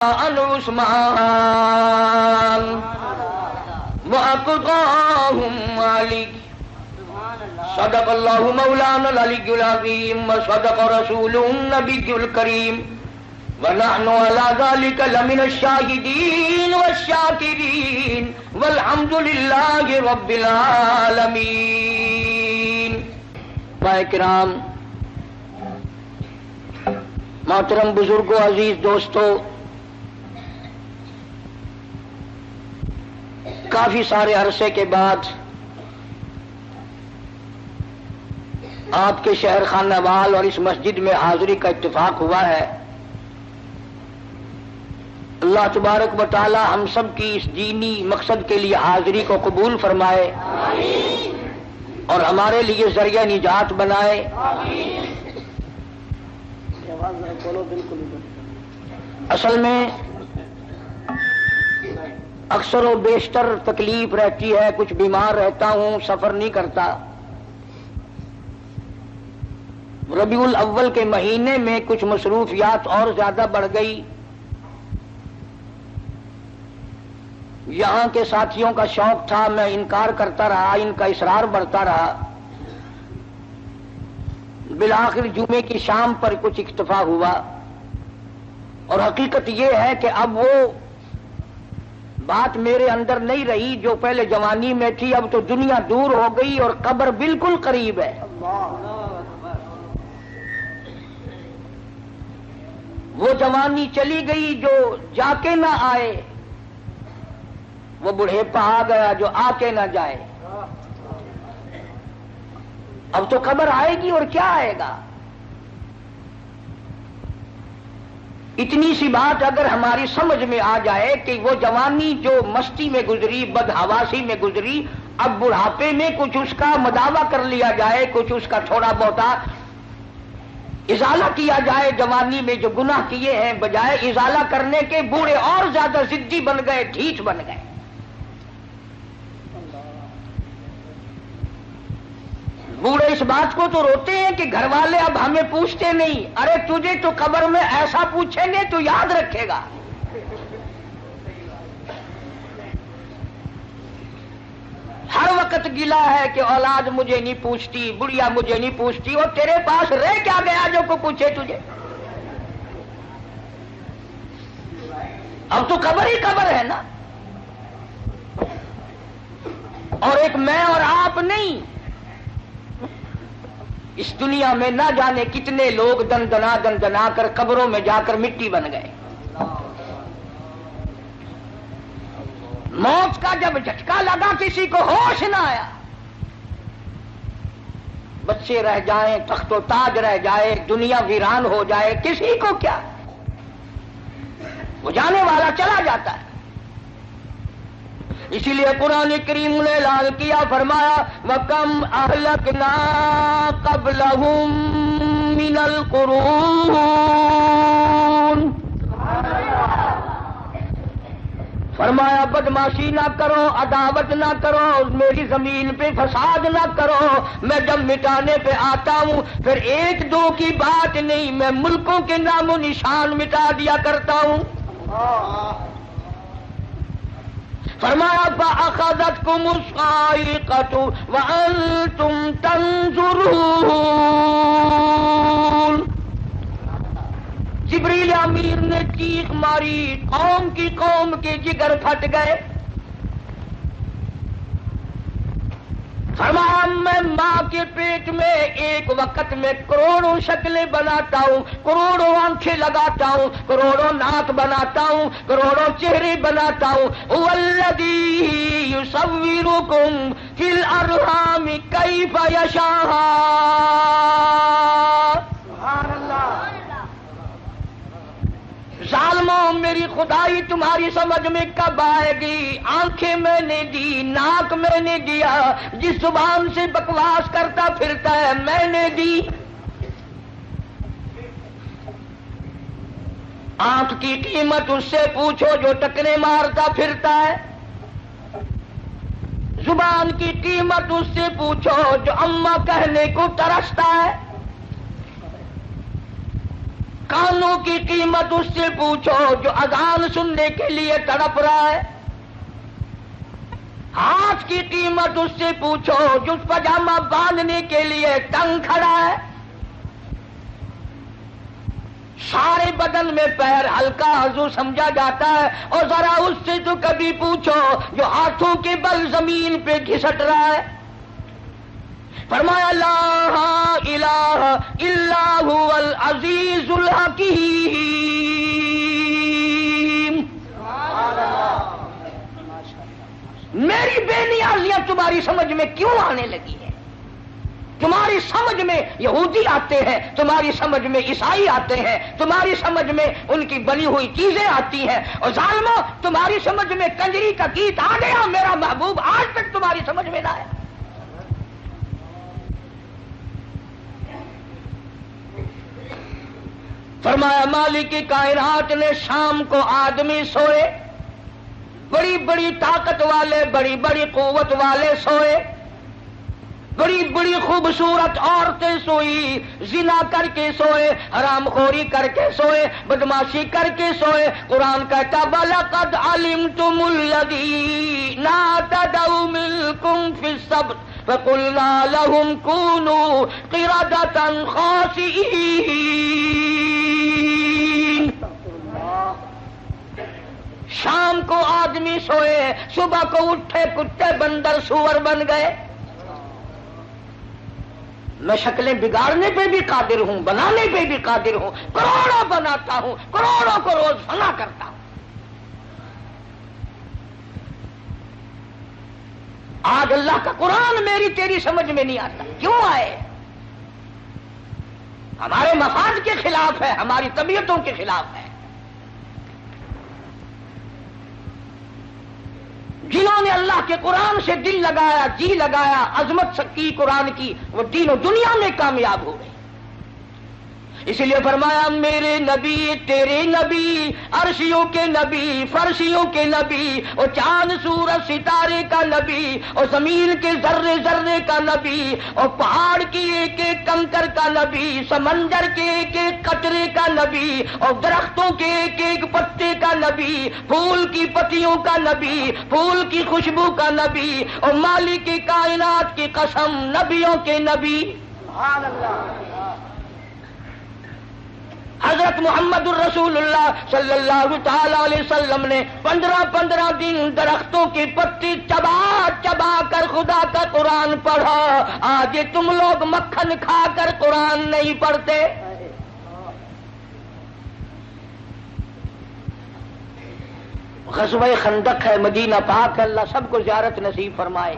عن عثمان وأقضاهم علي صدق الله مولانا العلي العظيم وصدق رسوله النبي الكريم ونحن على ذلك لمن الشاهدين والشاكرين والحمد لله رب العالمين. کرام، محترم بزرگوں، عزیز دوستو، کافی سارے عرصے کے بعد آپ کے شہر خانہ وال اور اس مسجد میں حاضری کا اتفاق ہوا ہے. اللہ تبارک و تعالی ہم سب کی اس دینی مقصد کے لیے حاضری کو قبول فرمائے اور ہمارے لیے ذریعہ نجات بنائے. اصل میں اکثر و بیشتر تکلیف رہتی ہے، کچھ بیمار رہتا ہوں، سفر نہیں کرتا. ربیع الاول کے مہینے میں کچھ مصروفیات اور زیادہ بڑھ گئی. یہاں کے ساتھیوں کا شوق تھا، میں انکار کرتا رہا، ان کا اصرار بڑھتا رہا. بالآخر جمعے کی شام پر کچھ اکتفا ہوا، اور حقیقت یہ ہے کہ اب وہ بات میرے اندر نہیں رہی جو پہلے جوانی میں تھی. اب تو دنیا دور ہو گئی اور قبر بالکل قریب ہے. وہ جوانی چلی گئی جو جا کے نہ آئے، وہ بڑھیپا آ گیا جو آ کے نہ جائے. اب تو قبر آئے گی اور کیا آئے گا. اتنی سی بات اگر ہماری سمجھ میں آ جائے کہ وہ جوانی جو مستی میں گزری، بدحواسی میں گزری، اب بڑھاپے میں کچھ اس کا مداوع کر لیا جائے، کچھ اس کا تھوڑا بہت ازالہ کیا جائے. جوانی میں جو گناہ کیے ہیں بجائے ازالہ کرنے کے بوڑھے اور زیادہ ضدی بن گئے، ڈھیٹ بن گئے. بوڑھے اس بات کو تو روتے ہیں کہ گھر والے اب ہمیں پوچھتے نہیں. ارے تجھے تو قبر میں ایسا پوچھیں گے تو یاد رکھے گا. ہر وقت گلا ہے کہ اولاد مجھے نہیں پوچھتی، بڑھیا مجھے نہیں پوچھتی. اور تیرے پاس رہ کیا گیا جو کو پوچھے تجھے؟ اب تو قبر ہی قبر ہے نا. اور ایک میں اور آپ نہیں، اس دنیا میں نہ جانے کتنے لوگ دن دنا کر قبروں میں جا کر مٹی بن گئے. موت کا جب جھٹکا لگا کسی کو ہوش نہ آیا. بچے رہ جائیں، تخت و تاج رہ جائے، دنیا ویران ہو جائے، کسی کو کیا؟ وہ جانے والا چلا جاتا ہے. اسی لیے قرآن کریم نے اعلان کیا، فرمایا وَكَمْ أَهْلَكْنَا قَبْلَهُمْ مِنَ الْقُرُونِ. فرمایا بدماشی نہ کرو، عداوت نہ کرو، میری زمین پہ فساد نہ کرو. میں جب مٹانے پہ آتا ہوں پھر ایک دو کی بات نہیں، میں ملکوں کے نام و نشان مٹا دیا کرتا ہوں. فرمایا فَأَخَذَتْكُمُ الصَّاعِقَةُ وَأَنْتُمْ تَنْظُرُونَ. جبریل امیر نے چیخ ماری، قوم کے جگر پھٹ گئے. فرمایا میں ماں کے پیٹ میں ایک وقت میں کروڑوں شکلیں بناتا ہوں، کروڑوں آنکھیں لگاتا ہوں، کروڑوں ناک بناتا ہوں، کروڑوں چہرے بناتا ہوں. والذی یصورکم فی الارحام کیف یشاء. سبحان اللہ. ظالموں، میری خدائی تمہاری سمجھ میں کب آئے گی؟ آنکھیں میں نے دی، ناک میں نے دیا، جس زبان سے بکواس کرتا پھرتا ہے میں نے دی. آنکھ کی قیمت اس سے پوچھو جو ٹکرے مارتا پھرتا ہے. زبان کی قیمت اس سے پوچھو جو اماں کہنے کو ترستا ہے. کانوں کی قیمت اس سے پوچھو جو اذان سننے کے لیے تڑپ رہا ہے، ہاتھ کی قیمت اس سے پوچھو جو پاجامہ باندھنے کے لیے تنگ کھڑا ہے، سارے بدن میں پیر ہلکا عضو سمجھا جاتا ہے، اور ذرا اس سے تو کبھی پوچھو جو ہاتھوں کے بل زمین پہ گھسٹ رہا ہے۔ فرمایا لا الہ الا هو العزیز الحکیم۔ میری بے نیازیاں تمہاری سمجھ میں کیوں آنے لگی ہیں؟ تمہاری سمجھ میں یہودی آتے ہیں، تمہاری سمجھ میں عیسائی آتے ہیں، تمہاری سمجھ میں ان کی بنی ہوئی چیزیں آتی ہیں، اور ظالموں تمہاری سمجھ میں کنجری کا گیت آ گیا، میرا محبوب آج تک تمہاری سمجھ میں نہ آیا۔ فرمایا مالک کائنات نے شام کو آدمی سوئے، بڑی بڑی طاقت والے، بڑی بڑی قوت والے سوئے، بڑی بڑی خوبصورت عورتیں سوئی، زنا کر کے سوئے، حرام خوری کر کے سوئے، بدماشی کر کے سوئے۔ قرآن کہتا وَلَقَدْ عَلِمْتُمُ الَّذِينَ اعْتَدَوْا مِنكُمْ فِي السَّبْتِ فَقُلْنَا لَهُمْ كُونُوا قِرَدَةً خَاسِئِينَ۔ شام کو آدمی سوئے، صبح کو اٹھے کتے بندر سور بن گئے۔ میں شکلیں بگاڑنے پہ بھی قادر ہوں، بنانے پہ بھی قادر ہوں، کروڑوں بناتا ہوں، کروڑوں کو روز فنا کرتا ہوں۔ آج اللہ کا قرآن میری تیری سمجھ میں نہیں آتا، کیوں آئے؟ ہمارے مفاد کے خلاف ہے، ہماری طبیعتوں کے خلاف ہے۔ جنہوں نے اللہ کے قرآن سے دل لگایا، جی لگایا، عظمت کی قرآن کی، وہ دین و دنیا میں کامیاب ہو گئے۔ اس لیے فرمایا میرے نبی تیرے نبی، عرشیوں کے نبی، فرشیوں کے نبی، اور چاند سورج ستارے کا نبی، اور زمین کے ذرے ذرے کا نبی، اور پہاڑ کی ایک ایک کنکر کا نبی، سمندر کے ایک ایک قطرے کا نبی، اور درختوں کے ایک ایک پتے کا نبی، پھول کی پتیوں کا نبی، پھول کی خوشبو کا نبی، اور مالک کی کائنات کی قسم نبیوں کے نبی۔ سبحان اللہ۔ حضرت محمد الرسول اللہ صلی اللہ تعالی علیہ وسلم نے 15 دن درختوں کی پتی چبا چبا کر خدا کا قرآن پڑھا۔ آج تم لوگ مکھن کھا کر قرآن نہیں پڑھتے۔ غزوہ خندق ہے، مدینہ پاک ہے، اللہ سب کو زیارت نصیب فرمائے۔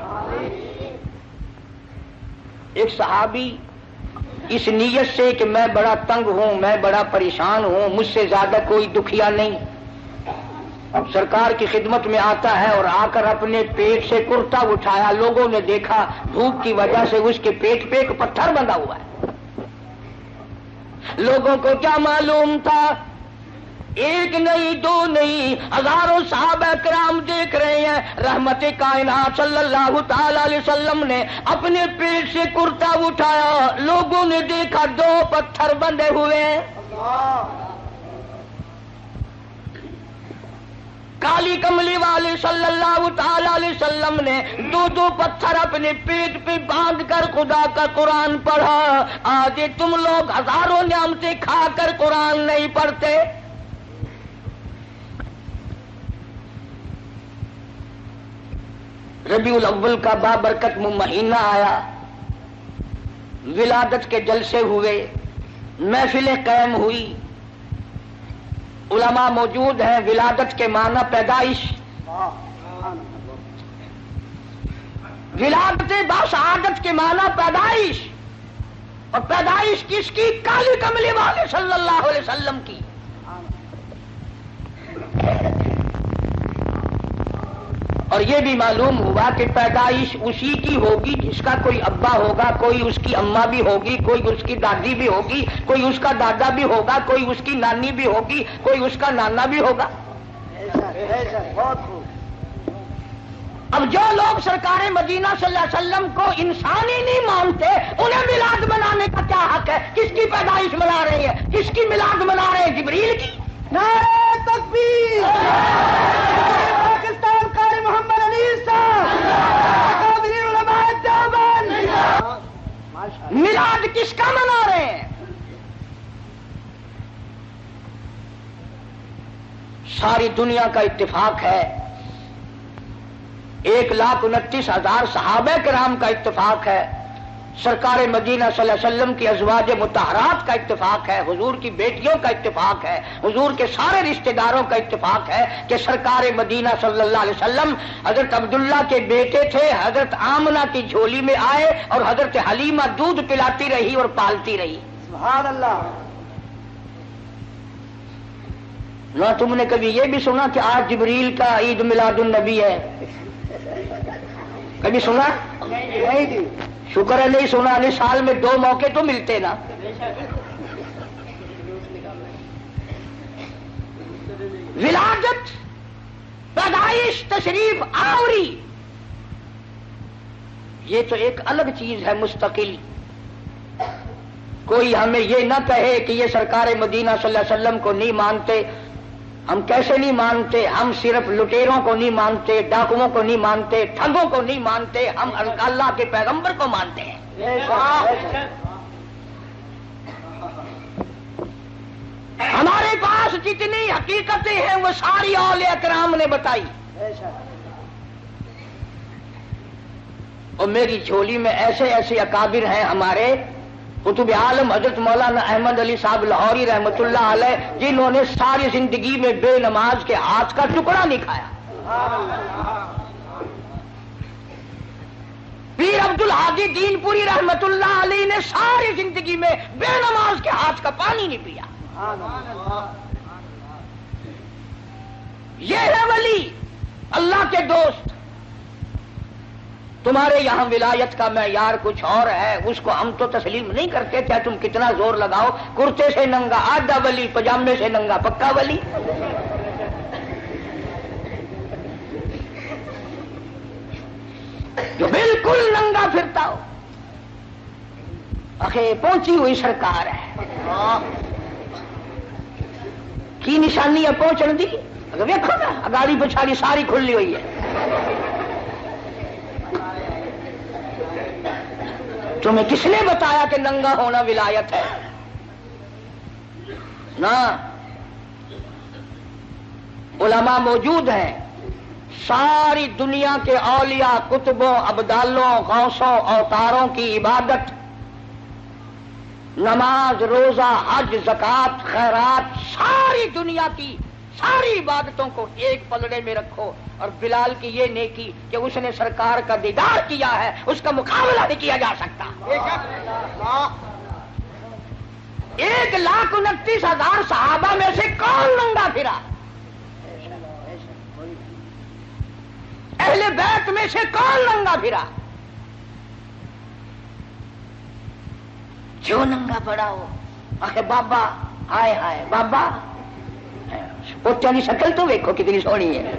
ایک صحابی اس نیت سے کہ میں بڑا تنگ ہوں، میں بڑا پریشان ہوں، مجھ سے زیادہ کوئی دکھیا نہیں، سرکار کی خدمت میں آتا ہے، اور آ کر اپنے پیٹ سے کرتا اٹھایا۔ لوگوں نے دیکھا بھوک کی وجہ سے اس کے پیٹ پہ ایک پتھر بندھا ہوا ہے۔ لوگوں کو کیا معلوم تھا؟ ایک نہیں، دو نہیں، ہزاروں صحابہ کرام دیکھ رہے ہیں۔ رحمت کائنات صلی اللہ تعالی علیہ وسلم نے اپنے پیٹ سے کرتا اٹھایا، لوگوں نے دیکھا 2 پتھر بندھے ہوئے ہیں۔ کالی کملی والے صلی اللہ تعالی علیہ وسلم نے 2 پتھر اپنے پیٹ پہ باندھ کر خدا کا قرآن پڑھا۔ آج تم لوگ ہزاروں نعمتیں کھا کر قرآن نہیں پڑھتے۔ ربیع الاول کا بابرکت مہینہ آیا، ولادت کے جلسے ہوئے، محفلیں قائم ہوئی، علماء موجود ہیں۔ ولادت کے معنی پیدائش، ولادت باسعادت کے معنی پیدائش، اور پیدائش کس کی؟ کالی کملی والے صلی اللہ علیہ وسلم کی۔ اور یہ بھی معلوم ہوا کہ پیدائش اسی کی ہوگی جس کا کوئی ابا ہوگا، کوئی اس کی اماں بھی ہوگی، کوئی اس کی دادی بھی ہوگی، کوئی اس کا دادا بھی ہوگا، کوئی اس کی نانی بھی ہوگی، کوئی اس کا نانا بھی ہوگا۔ اب جو لوگ سرکار مدینہ صلی اللہ علیہ وسلم کو انسانی نہیں مانتے، انہیں میلاد منانے کا کیا حق ہے؟ کس کی پیدائش منا رہے ہیں؟ کس کی میلاد منا رہے ہیں؟ جبریل کی؟ نعرہ تکبیر، پاکستان قاری محمد انیس صاحب، اکابرین علماء دیوبند، میلاد کس کا منا رہے ہیں؟ ساری دنیا کا اتفاق ہے، 1,29,000 صحابہ کرام کا اتفاق ہے، سرکار مدینہ صلی اللہ علیہ وسلم کی ازواج مطہرات کا اتفاق ہے، حضور کی بیٹیوں کا اتفاق ہے، حضور کے سارے رشتہ داروں کا اتفاق ہے کہ سرکار مدینہ صلی اللہ علیہ وسلم حضرت عبداللہ کے بیٹے تھے، حضرت آمنہ کی جھولی میں آئے اور حضرت حلیمہ دودھ پلاتی رہی اور پالتی رہی۔ سبحان اللہ۔ نہ تم نے کبھی یہ بھی سنا کہ آج جبریل کا عید میلاد النبی ہے؟ کبھی سنا؟ نہیں جی، شکر ہے نہیں سنا، نہیں سال میں 2 موقع تو ملتے نا۔ ولادت، پیدائش، تشریف آوری، یہ تو ایک الگ چیز ہے مستقل۔ کوئی ہمیں یہ نہ کہے کہ یہ سرکار مدینہ صلی اللہ علیہ وسلم کو نہیں مانتے۔ ہم کیسے نہیں مانتے؟ ہم صرف لٹیروں کو نہیں مانتے، ڈاکوؤں کو نہیں مانتے، ٹھگوں کو نہیں مانتے، ہم اللہ کے پیغمبر کو مانتے ہیں۔ ہمارے پاس جتنی حقیقتیں ہیں وہ ساری اولیاء کرام نے بتائی، اور میری جھولی میں ایسے ایسے اکابر ہیں ہمارے قطب عالم حضرت مولانا احمد علی صاحب لاہوری رحمۃ اللہ علیہ، جنہوں نے ساری زندگی میں بے نماز کے ہاتھ کا ٹکڑا نہیں کھایا۔ پیر عبد الحادی دین پوری رحمۃ اللہ علیہ نے ساری زندگی میں بے نماز کے ہاتھ کا پانی نہیں پیا۔ یہ ہے ولی، اللہ کے دوست۔ تمہارے یہاں ولایت کا معیار کچھ اور ہے، اس کو ہم تو تسلیم نہیں کرتے، چاہے تم کتنا زور لگاؤ۔ کرتے سے ننگا آدھا ولی، پجامے سے ننگا پکا ولی۔ جو بالکل ننگا پھرتا ہو، آخر پہنچی ہوئی سرکار ہے کی نشانی ہے پہنچن دی۔ اگر دیکھو نا اگاڑی پچھاڑی ساری کھلی ہوئی ہے۔ تمہیں کس نے بتایا کہ ننگا ہونا ولایت ہے؟ نہ، علماء موجود ہیں، ساری دنیا کے اولیاء، کتبوں، ابدالوں، غوثوں، اوتاروں کی عبادت، نماز، روزہ، حج، زکوٰۃ، خیرات، ساری دنیا کی ساری عبادتوں کو ایک پلڑے میں رکھو، اور بلال کی یہ نیکی کہ اس نے سرکار کا دیدار کیا ہے، اس کا مقابلہ نہیں کیا جا سکتا۔ 1,29,000 صحابہ میں سے کون ننگا پھرا؟ اہل بیت میں سے کون ننگا پھرا؟ جو ننگا پڑا ہو آخر بابا، ہائے ہائے بابا، پوچھا کی شکل تو دیکھو کتنی سونی ہے۔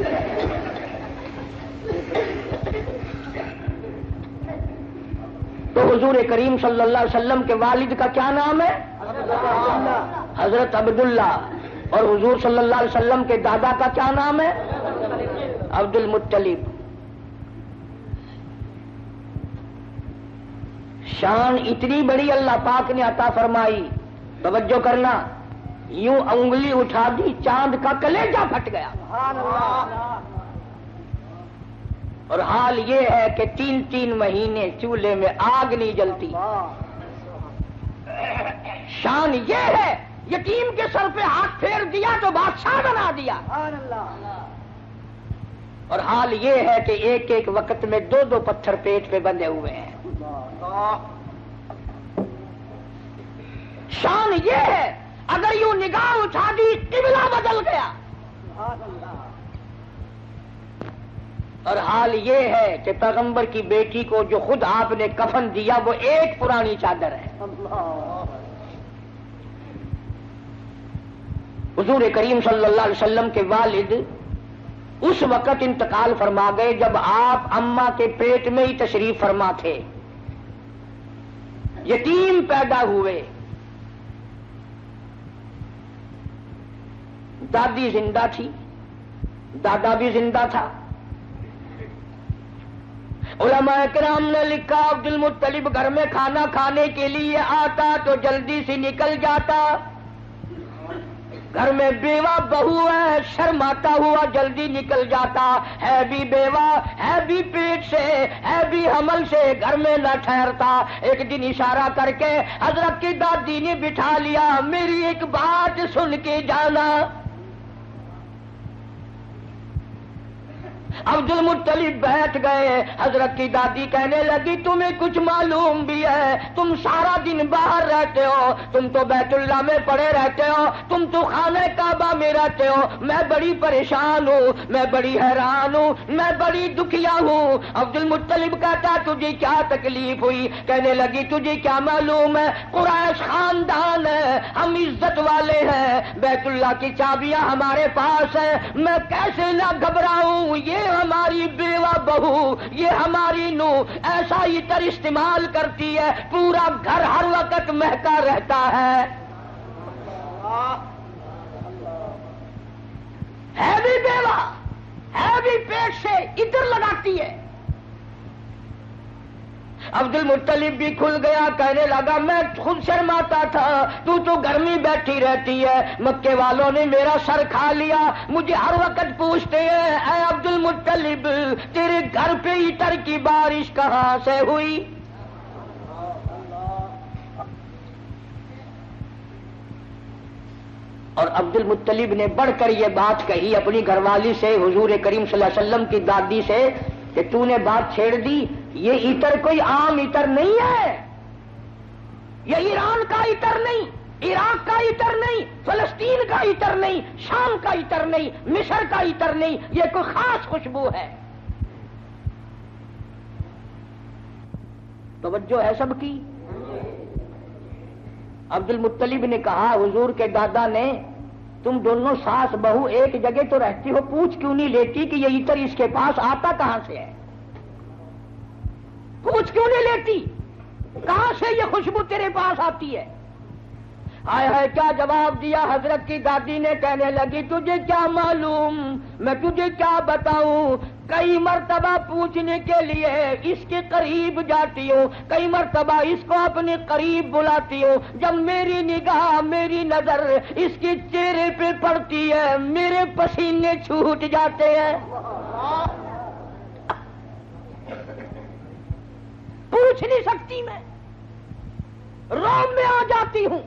تو حضور کریم صلی اللہ علیہ وسلم کے والد کا کیا نام ہے؟ حضرت عبداللہ۔ اور حضور صلی اللہ علیہ وسلم کے دادا کا کیا نام ہے؟ عبد المطلب۔ شان اتنی بڑی اللہ پاک نے عطا فرمائی، توجہ کرنا، یوں انگلی اٹھا دی چاند کا کلیجہ پھٹ گیا۔ اور حال یہ ہے کہ 3 مہینے چولہے میں آگ نہیں جلتی۔ شان یہ ہے، یتیم کے سر پہ ہاتھ پھیر دیا تو بادشاہ بنا دیا۔ اور حال یہ ہے کہ ایک ایک وقت میں 2 پتھر پیٹ پہ بندھے ہوئے ہیں۔ شان یہ ہے، اگر یوں نگاہ اٹھا دی قبلہ بدل گیا۔ اور حال یہ ہے کہ پیغمبر کی بیٹی کو جو خود آپ نے کفن دیا وہ ایک پرانی چادر ہے۔ حضور کریم صلی اللہ علیہ وسلم کے والد اس وقت انتقال فرما گئے جب آپ اماں کے پیٹ میں ہی تشریف فرما تھے. یتیم پیدا ہوئے. دادی زندہ تھی، دادا بھی زندہ تھا. علماء کرام نے لکھا عبد المطلب گھر میں کھانا کھانے کے لیے آتا تو جلدی سے نکل جاتا. گھر میں بیوہ بہو ہے، شرماتا ہوا جلدی نکل جاتا. ہے بھی بیوہ، ہے بھی پیٹ سے، ہے بھی حمل سے، گھر میں نہ ٹھہرتا. ایک دن اشارہ کر کے حضرت کی دادی نے بٹھا لیا، میری ایک بات سن کے جانا. عبد المطلب بیٹھ گئے. حضرت کی دادی کہنے لگی تمہیں کچھ معلوم بھی ہے؟ تم سارا دن باہر رہتے ہو، تم تو بیت اللہ میں پڑے رہتے ہو، تم تو خانہ کعبہ میں رہتے ہو. میں بڑی پریشان ہوں، میں بڑی حیران ہوں، میں بڑی دکھیا ہوں. عبد المطلب کہتا تجھے کیا تکلیف ہوئی؟ کہنے لگی تجھے کیا معلوم ہے، قریش خاندان ہے، ہم عزت والے ہیں، بیت اللہ کی چابیاں ہمارے پاس ہیں. میں کیسے نہ گھبراؤں؟ یہ ہماری بیوہ بہو، یہ ہماری نو ایسا عطر استعمال کرتی ہے پورا گھر ہر وقت مہکا رہتا ہے. ہے بھی بیوہ، ہے بھی پیٹ سے، عطر لگاتی ہے. عبد المطلب بھی کھل گیا، کہنے لگا میں خود شرماتا تھا، تو گھر میں بیٹھی رہتی ہے. مکے والوں نے میرا سر کھا لیا، مجھے ہر وقت پوچھتے ہیں اے عبد المطلب تیرے گھر پہ عطر کی بارش کہاں سے ہوئی؟ اور عبد المطلب نے بڑھ کر یہ بات کہی اپنی گھر والی سے، حضور کریم صلی اللہ علیہ وسلم کی دادی سے، کہ تو نے بات چھیڑ دی. یہ عطر کوئی عام عطر نہیں ہے، یہ ایران کا عطر نہیں، عراق کا عطر نہیں، فلسطین کا عطر نہیں، شام کا عطر نہیں، مصر کا عطر نہیں، یہ کوئی خاص خوشبو ہے. توجہ ہے سب کی؟ عبد المطلب نے کہا حضور کے دادا نے تم دونوں ساس بہو ایک جگہ تو رہتی ہو، پوچھ کیوں نہیں لیتی کہ یہ عطر اس کے پاس آتا کہاں سے ہے؟ پوچھ کیوں نہیں لیتی کہاں سے یہ خوشبو تیرے پاس آتی ہے؟ ہائے ہائے کیا جواب دیا حضرت کی دادی نے. کہنے لگی تجھے کیا معلوم، میں تجھے کیا بتاؤں. کئی مرتبہ پوچھنے کے لیے اس کے قریب جاتی ہوں، کئی مرتبہ اس کو اپنے قریب بلاتی ہوں. جب میری نگاہ، میری نظر اس کے چہرے پہ پڑتی ہے میرے پسینے چھوٹ جاتے ہیں. پوچھ نہیں سکتی، میں روم میں آ جاتی ہوں،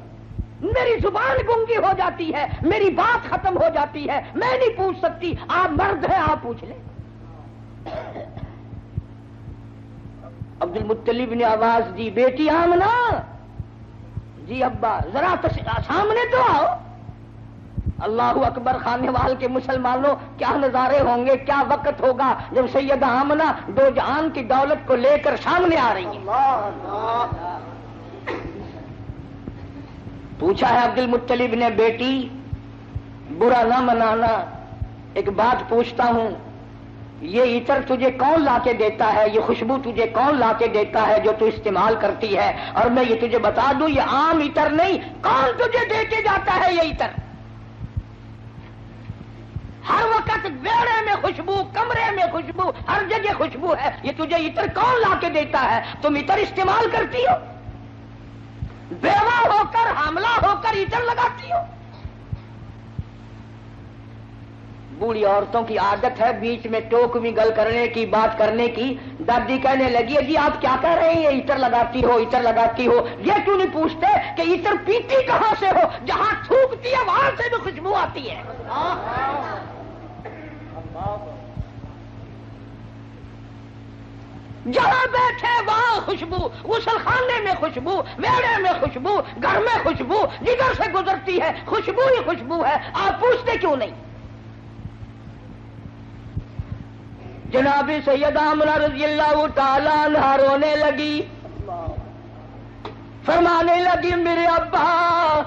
میری زبان گنگی ہو جاتی ہے، میری بات ختم ہو جاتی ہے، میں نہیں پوچھ سکتی. آپ مرد ہیں، آپ پوچھ لیں. عبد المطلب نے آواز دی بیٹی آمنہ. جی ابا ذرا سامنے تو آؤ. اللہ اکبر، خانے وال کے مسلمانوں کیا نظارے ہوں گے، کیا وقت ہوگا جب سیدہ آمنہ دو جہان کی دولت کو لے کر سامنے آ رہی ہیں. پوچھا ہے عبد المطلب نے بیٹی برا نہ منانا، ایک بات پوچھتا ہوں، یہ عطر تجھے کون لا کے دیتا ہے، یہ خوشبو تجھے کون لا کے دیتا ہے جو تو استعمال کرتی ہے؟ اور میں یہ تجھے بتا دوں یہ عام عطر نہیں، کون تجھے دے کے جاتا ہے یہ عطر؟ ہر وقت بیڑے میں خوشبو، کمرے میں خوشبو، ہر جگہ خوشبو ہے. یہ تجھے عطر کون لا کے دیتا ہے؟ تم عطر استعمال کرتی ہو، بیوہ ہو کر حاملہ ہو کر عطر لگاتی ہو. بوڑھی عورتوں کی عادت ہے بیچ میں ٹوک میں گل کرنے کی، بات کرنے کی. دادی کہنے لگی جی آپ کیا کہہ رہے ہیں، عطر لگاتی ہو، عطر لگاتی ہو. یہ کیوں نہیں پوچھتے کہ عطر پیتی کہاں سے ہو؟ جہاں تھوکتی ہے وہاں سے بھی خوشبو آتی ہے. جہاں بیٹھے وہاں خوشبو، غسل خانے میں خوشبو، ویڑے میں خوشبو، گھر میں خوشبو، جدھر سے گزرتی ہے خوشبو ہی خوشبو ہے. آپ پوچھتے کیوں نہیں؟ جناب سیدہ آمنہ رضی اللہ تعالیٰ عنہا رونے لگی، فرمانے لگی میرے ابا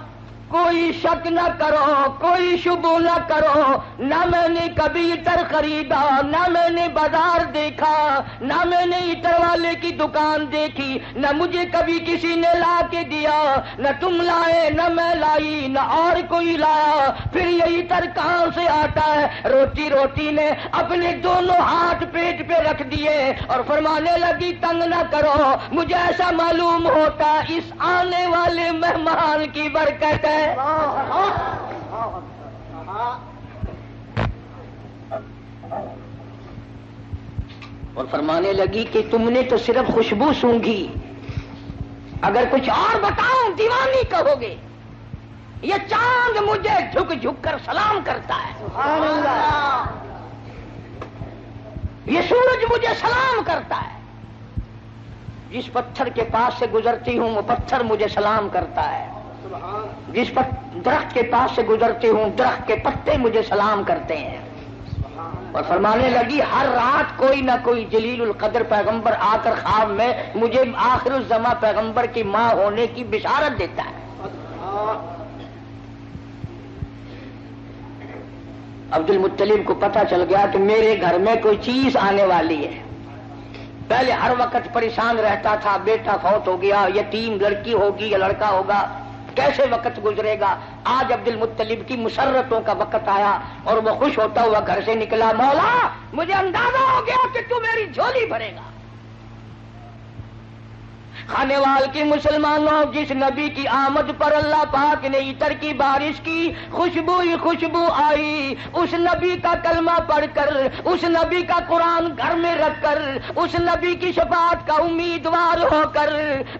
کوئی شک نہ کرو، کوئی شبہ نہ کرو، نہ میں نے کبھی عطر خریدا، نہ میں نے بازار دیکھا، نہ میں نے عطر والے کی دکان دیکھی، نہ مجھے کبھی کسی نے لا کے دیا، نہ تم لائے، نہ میں لائی، نہ اور کوئی لایا، پھر یہ عطر کہاں سے آتا ہے؟ روٹی نے اپنے دونوں ہاتھ پیٹ پہ رکھ دیے اور فرمانے لگی تنگ نہ کرو، مجھے ایسا معلوم ہوتا اس آنے والے مہمان کی برکت ہے۔ اور فرمانے لگی کہ تم نے تو صرف خوشبو سونگھی، اگر کچھ اور بتاؤں دیوانی کہو گے۔ یہ چاند مجھے جھک جھک کر سلام کرتا ہے، سبحان اللہ۔ یہ سورج مجھے سلام کرتا ہے، جس پتھر کے پاس سے گزرتی ہوں وہ پتھر مجھے سلام کرتا ہے، جس درخت کے پاس سے گزرتی ہوں درخت کے پتے مجھے سلام کرتے ہیں۔ اور فرمانے لگی ہر رات کوئی نہ کوئی جلیل القدر پیغمبر آ کر خواب میں مجھے آخر الزماں پیغمبر کی ماں ہونے کی بشارت دیتا ہے۔ عبد المطلب کو پتہ چل گیا کہ میرے گھر میں کوئی چیز آنے والی ہے۔ پہلے ہر وقت پریشان رہتا تھا، بیٹا فوت ہو گیا، یتیم لڑکی ہوگی یا لڑکا ہوگا، کیسے وقت گزرے گا۔ آج عبد المطلب کی مسرتوں کا وقت آیا اور وہ خوش ہوتا ہوا گھر سے نکلا، مولا مجھے اندازہ ہو گیا کہ تو میری جھولی بھرے گا۔ کھانے وال کی مسلمانوں، جس نبی کی آمد پر اللہ پاک نے عطر کی بارش کی، خوشبو ہی خوشبو آئی، اس نبی کا کلمہ پڑھ کر، اس نبی کا قرآن گھر میں رکھ کر، اس نبی کی شفاعت کا امیدوار ہو کر،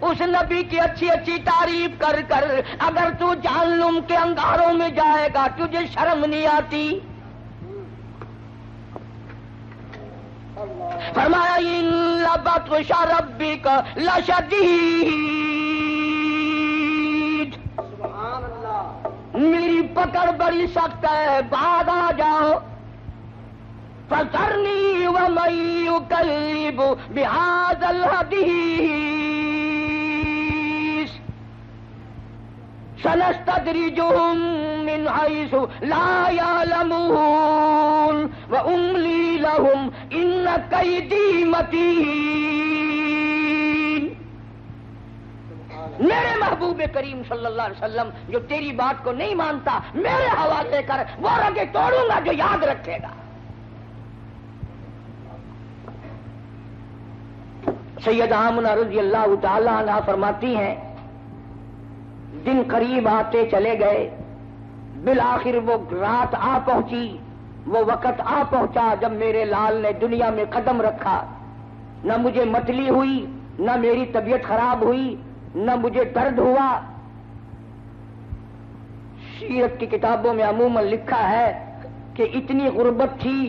اس نبی کی اچھی اچھی تعریف کر کر اگر تو جہنم کے انگاروں میں جائے گا تجھے شرم نہیں آتی؟ فرمایا ان بطش ربک لشدید، میری پکڑ بڑی سخت ہے، بعد آ جاؤ۔ فذرنی ومن یکذب بہذا الحدیث سنستدرجهم من حيث لا يعلمون وأملي لهم إن كيدي متين۔ میرے محبوب کریم صلی اللہ علیہ وسلم جو تیری بات کو نہیں مانتا میرے حوالے کر، وہ رگیں توڑوں گا جو یاد رکھے گا۔ سیدہ آمنہ رضی اللہ تعالی عنہا فرماتی ہیں دن قریب آتے چلے گئے، بالآخر وہ رات آ پہنچی، وہ وقت آ پہنچا جب میرے لال نے دنیا میں قدم رکھا۔ نہ مجھے متلی ہوئی، نہ میری طبیعت خراب ہوئی، نہ مجھے درد ہوا۔ سیرت کی کتابوں میں عموماً لکھا ہے کہ اتنی غربت تھی،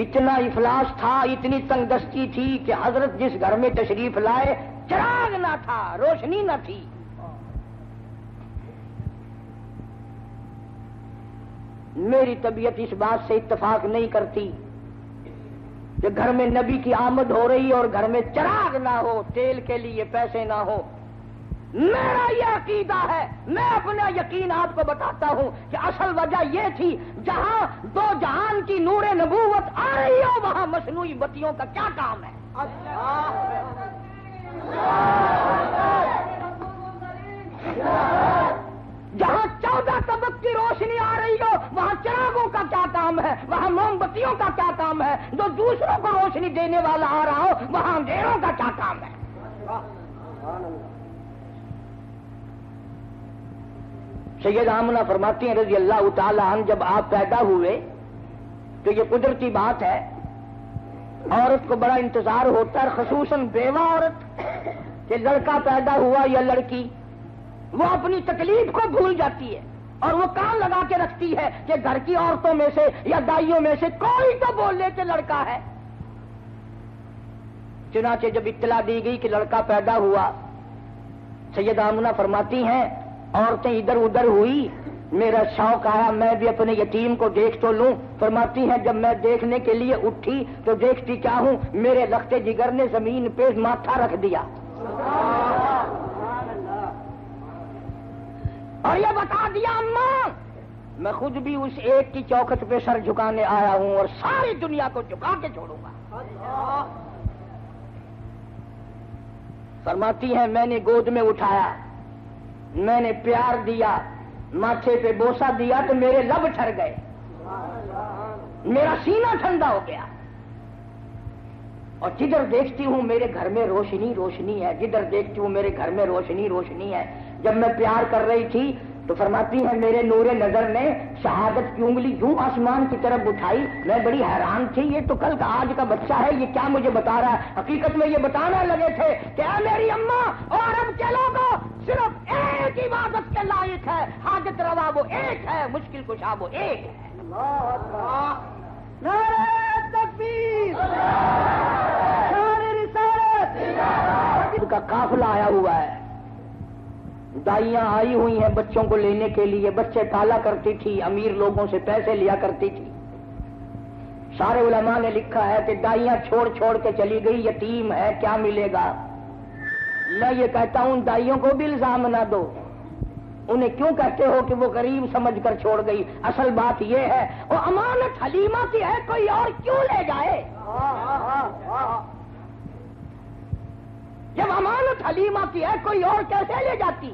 اتنا افلاس تھا، اتنی تنگ دستی تھی کہ حضرت جس گھر میں تشریف لائے چراغ نہ تھا، روشنی نہ تھی۔ میری طبیعت اس بات سے اتفاق نہیں کرتی کہ گھر میں نبی کی آمد ہو رہی اور گھر میں چراغ نہ ہو، تیل کے لیے پیسے نہ ہو۔ میرا یہ عقیدہ ہے، میں اپنا یقین آپ کو بتاتا ہوں کہ اصل وجہ یہ تھی جہاں دو جہان کی نور نبوت آ رہی ہو وہاں مصنوعی بتیوں کا کیا کام ہے؟ جہاں 14 طبق کی روشنی آ رہی ہو وہاں چراغوں کا کیا کام ہے؟ وہاں موم بتیوں کا کیا کام ہے؟ جو دوسروں کو روشنی دینے والا آ رہا ہو وہاں اندھیروں کا کیا کام ہے؟ سید آمنہ فرماتی ہیں رضی اللہ تعالی عنہ جب آپ پیدا ہوئے تو یہ قدرتی بات ہے، عورت کو بڑا انتظار ہوتا ہے، خصوصاً بیوہ عورت، کہ لڑکا پیدا ہوا یا لڑکی، وہ اپنی تکلیف کو بھول جاتی ہے اور وہ کان لگا کے رکھتی ہے کہ گھر کی عورتوں میں سے یا دائیوں میں سے کوئی تو بول لے کہ لڑکا ہے۔ چنانچہ جب اطلاع دی گئی کہ لڑکا پیدا ہوا، سید آمنہ فرماتی ہیں عورتیں ادھر ادھر ہوئی، میرا شوق آیا میں بھی اپنے یتیم کو دیکھ تو لوں۔ فرماتی ہیں جب میں دیکھنے کے لیے اٹھی تو دیکھتی کیا ہوں، میرے لخت جگر نے زمین پہ ماتھا رکھ دیا۔ اور یہ بتا دیا اماں میں خود بھی اس ایک کی چوکھٹ پہ سر جھکانے آیا ہوں اور ساری دنیا کو جھکا کے چھوڑوں گا. فرماتی ہیں میں نے گود میں اٹھایا, میں نے پیار دیا, ماتھے پہ بوسہ دیا تو میرے لب ٹھر گئے, میرا سینہ ٹھنڈا ہو گیا, اور جدھر دیکھتی ہوں میرے گھر میں روشنی روشنی ہے, جدھر دیکھتی ہوں میرے گھر میں روشنی روشنی ہے. جب میں پیار کر رہی تھی تو فرماتی ہیں میرے نور نظر نے شہادت کی انگلی یوں آسمان کی طرف اٹھائی. میں بڑی حیران تھی, یہ تو کل کا آج کا بچہ ہے, یہ کیا مجھے بتا رہا ہے. حقیقت میں یہ بتانا لگے تھے کہ اے میری اماں اور عرب کے لوگوں صرف ایک عبادت کے لائق ہے, حاجت روا وہ ایک ہے, مشکل کشا وہ ایک ہے. نعرہ تکبیر, نعرہ رسالت. ان کا قافلہ آیا ہوا ہے, دائیاں آئی ہوئی ہیں بچوں کو لینے کے لیے. بچے پالا کرتی تھی, امیر لوگوں سے پیسے لیا کرتی تھی. سارے علماء نے لکھا ہے کہ دائیاں چھوڑ چھوڑ کے چلی گئی, یتیم ہے کیا ملے گا. میں یہ کہتا ہوں دائیوں کو بھی الزام نہ دو, انہیں کیوں کہتے ہو کہ وہ غریب سمجھ کر چھوڑ گئی. اصل بات یہ ہے وہ امانت حلیمہ کی ہے, کوئی اور کیوں لے جائے. جب امانت حلیمہ کی ہے کوئی اور کیسے لے جاتی.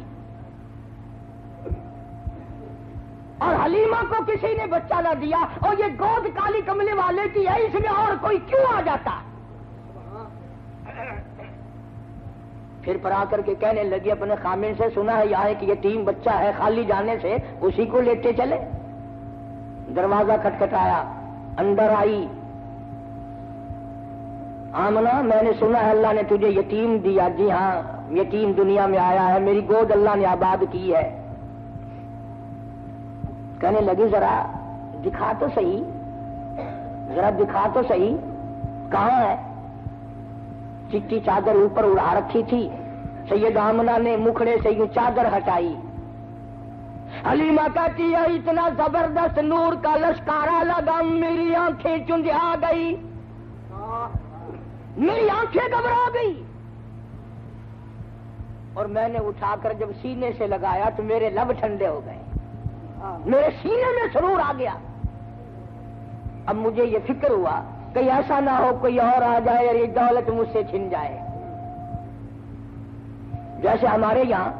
اور حلیمہ کو کسی نے بچہ نہ دیا, اور یہ گود کالی کملے والے کی ہے, اس میں اور کوئی کیوں آ جاتا. پھر پر آ کر کے کہنے لگی اپنے خامن سے, سنا ہے یہاں ایک یتیم بچہ ہے, خالی جانے سے اسی کو لیتے چلے. دروازہ کھٹکھٹایا, اندر آئی. آمنہ میں نے سنا ہے اللہ نے تجھے یتیم دیا. جی ہاں یتیم دنیا میں آیا ہے, میری گود اللہ نے آباد کی ہے. کہنے لگی ذرا دکھا تو صحیح, ذرا دکھا تو صحیح, کہاں ہے. چٹی چادر اوپر اڑا رکھی تھی. سید آمنہ نے مکھڑے سے یوں چادر ہٹائی. حلیمہ کہتی ہے اتنا زبردست نور کا لشکارا لگا, میری آنکھیں چندھا گئی, میری آنکھیں گھبرا گئی. اور میں نے اٹھا کر جب سینے سے لگایا تو میرے لب ٹھنڈے ہو گئے, میرے سینے میں سرور آ گیا. اب مجھے یہ فکر ہوا کہیں ایسا نہ ہو کوئی اور آ جائے اور یہ دولت مجھ سے چھن جائے. جیسے ہمارے یہاں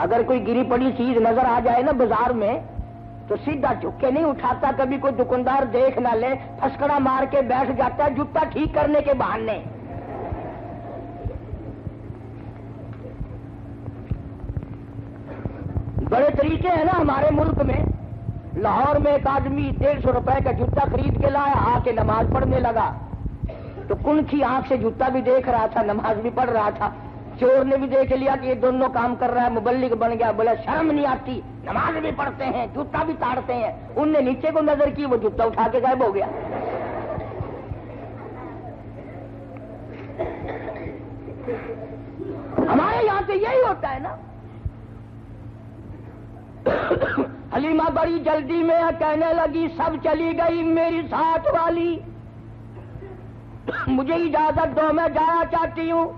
اگر کوئی گری پڑی چیز نظر آ جائے نا بازار میں تو سیدھا جھک کے نہیں اٹھاتا, کبھی کوئی دکاندار دیکھ نہ لے پھسکڑا مار کے بیٹھ جاتا ہے جوتا ٹھیک کرنے کے بہانے. بڑے طریقے ہیں نا ہمارے ملک میں. لاہور میں ایک آدمی 150 روپے کا جوتا خرید کے لایا, آ کے نماز پڑھنے لگا تو کنکھی آنکھ سے جوتا بھی دیکھ رہا تھا, نماز بھی پڑھ رہا تھا. چور نے بھی دیکھ لیا کہ یہ دونوں کام کر رہا ہے, مبلغ بن گیا. بولا شرم نہیں آتی, نماز بھی پڑھتے ہیں جوتا بھی تاڑتے ہیں. ان نے نیچے کو نظر کی, وہ جوتا اٹھا کے غائب ہو گیا. ہمارے یہاں سے یہی ہوتا ہے نا. حلیمہ بڑی جلدی میں کہنے لگی سب چلی گئی, میری ساتھ والی مجھے اجازت دو, میں جانا چاہتی ہوں.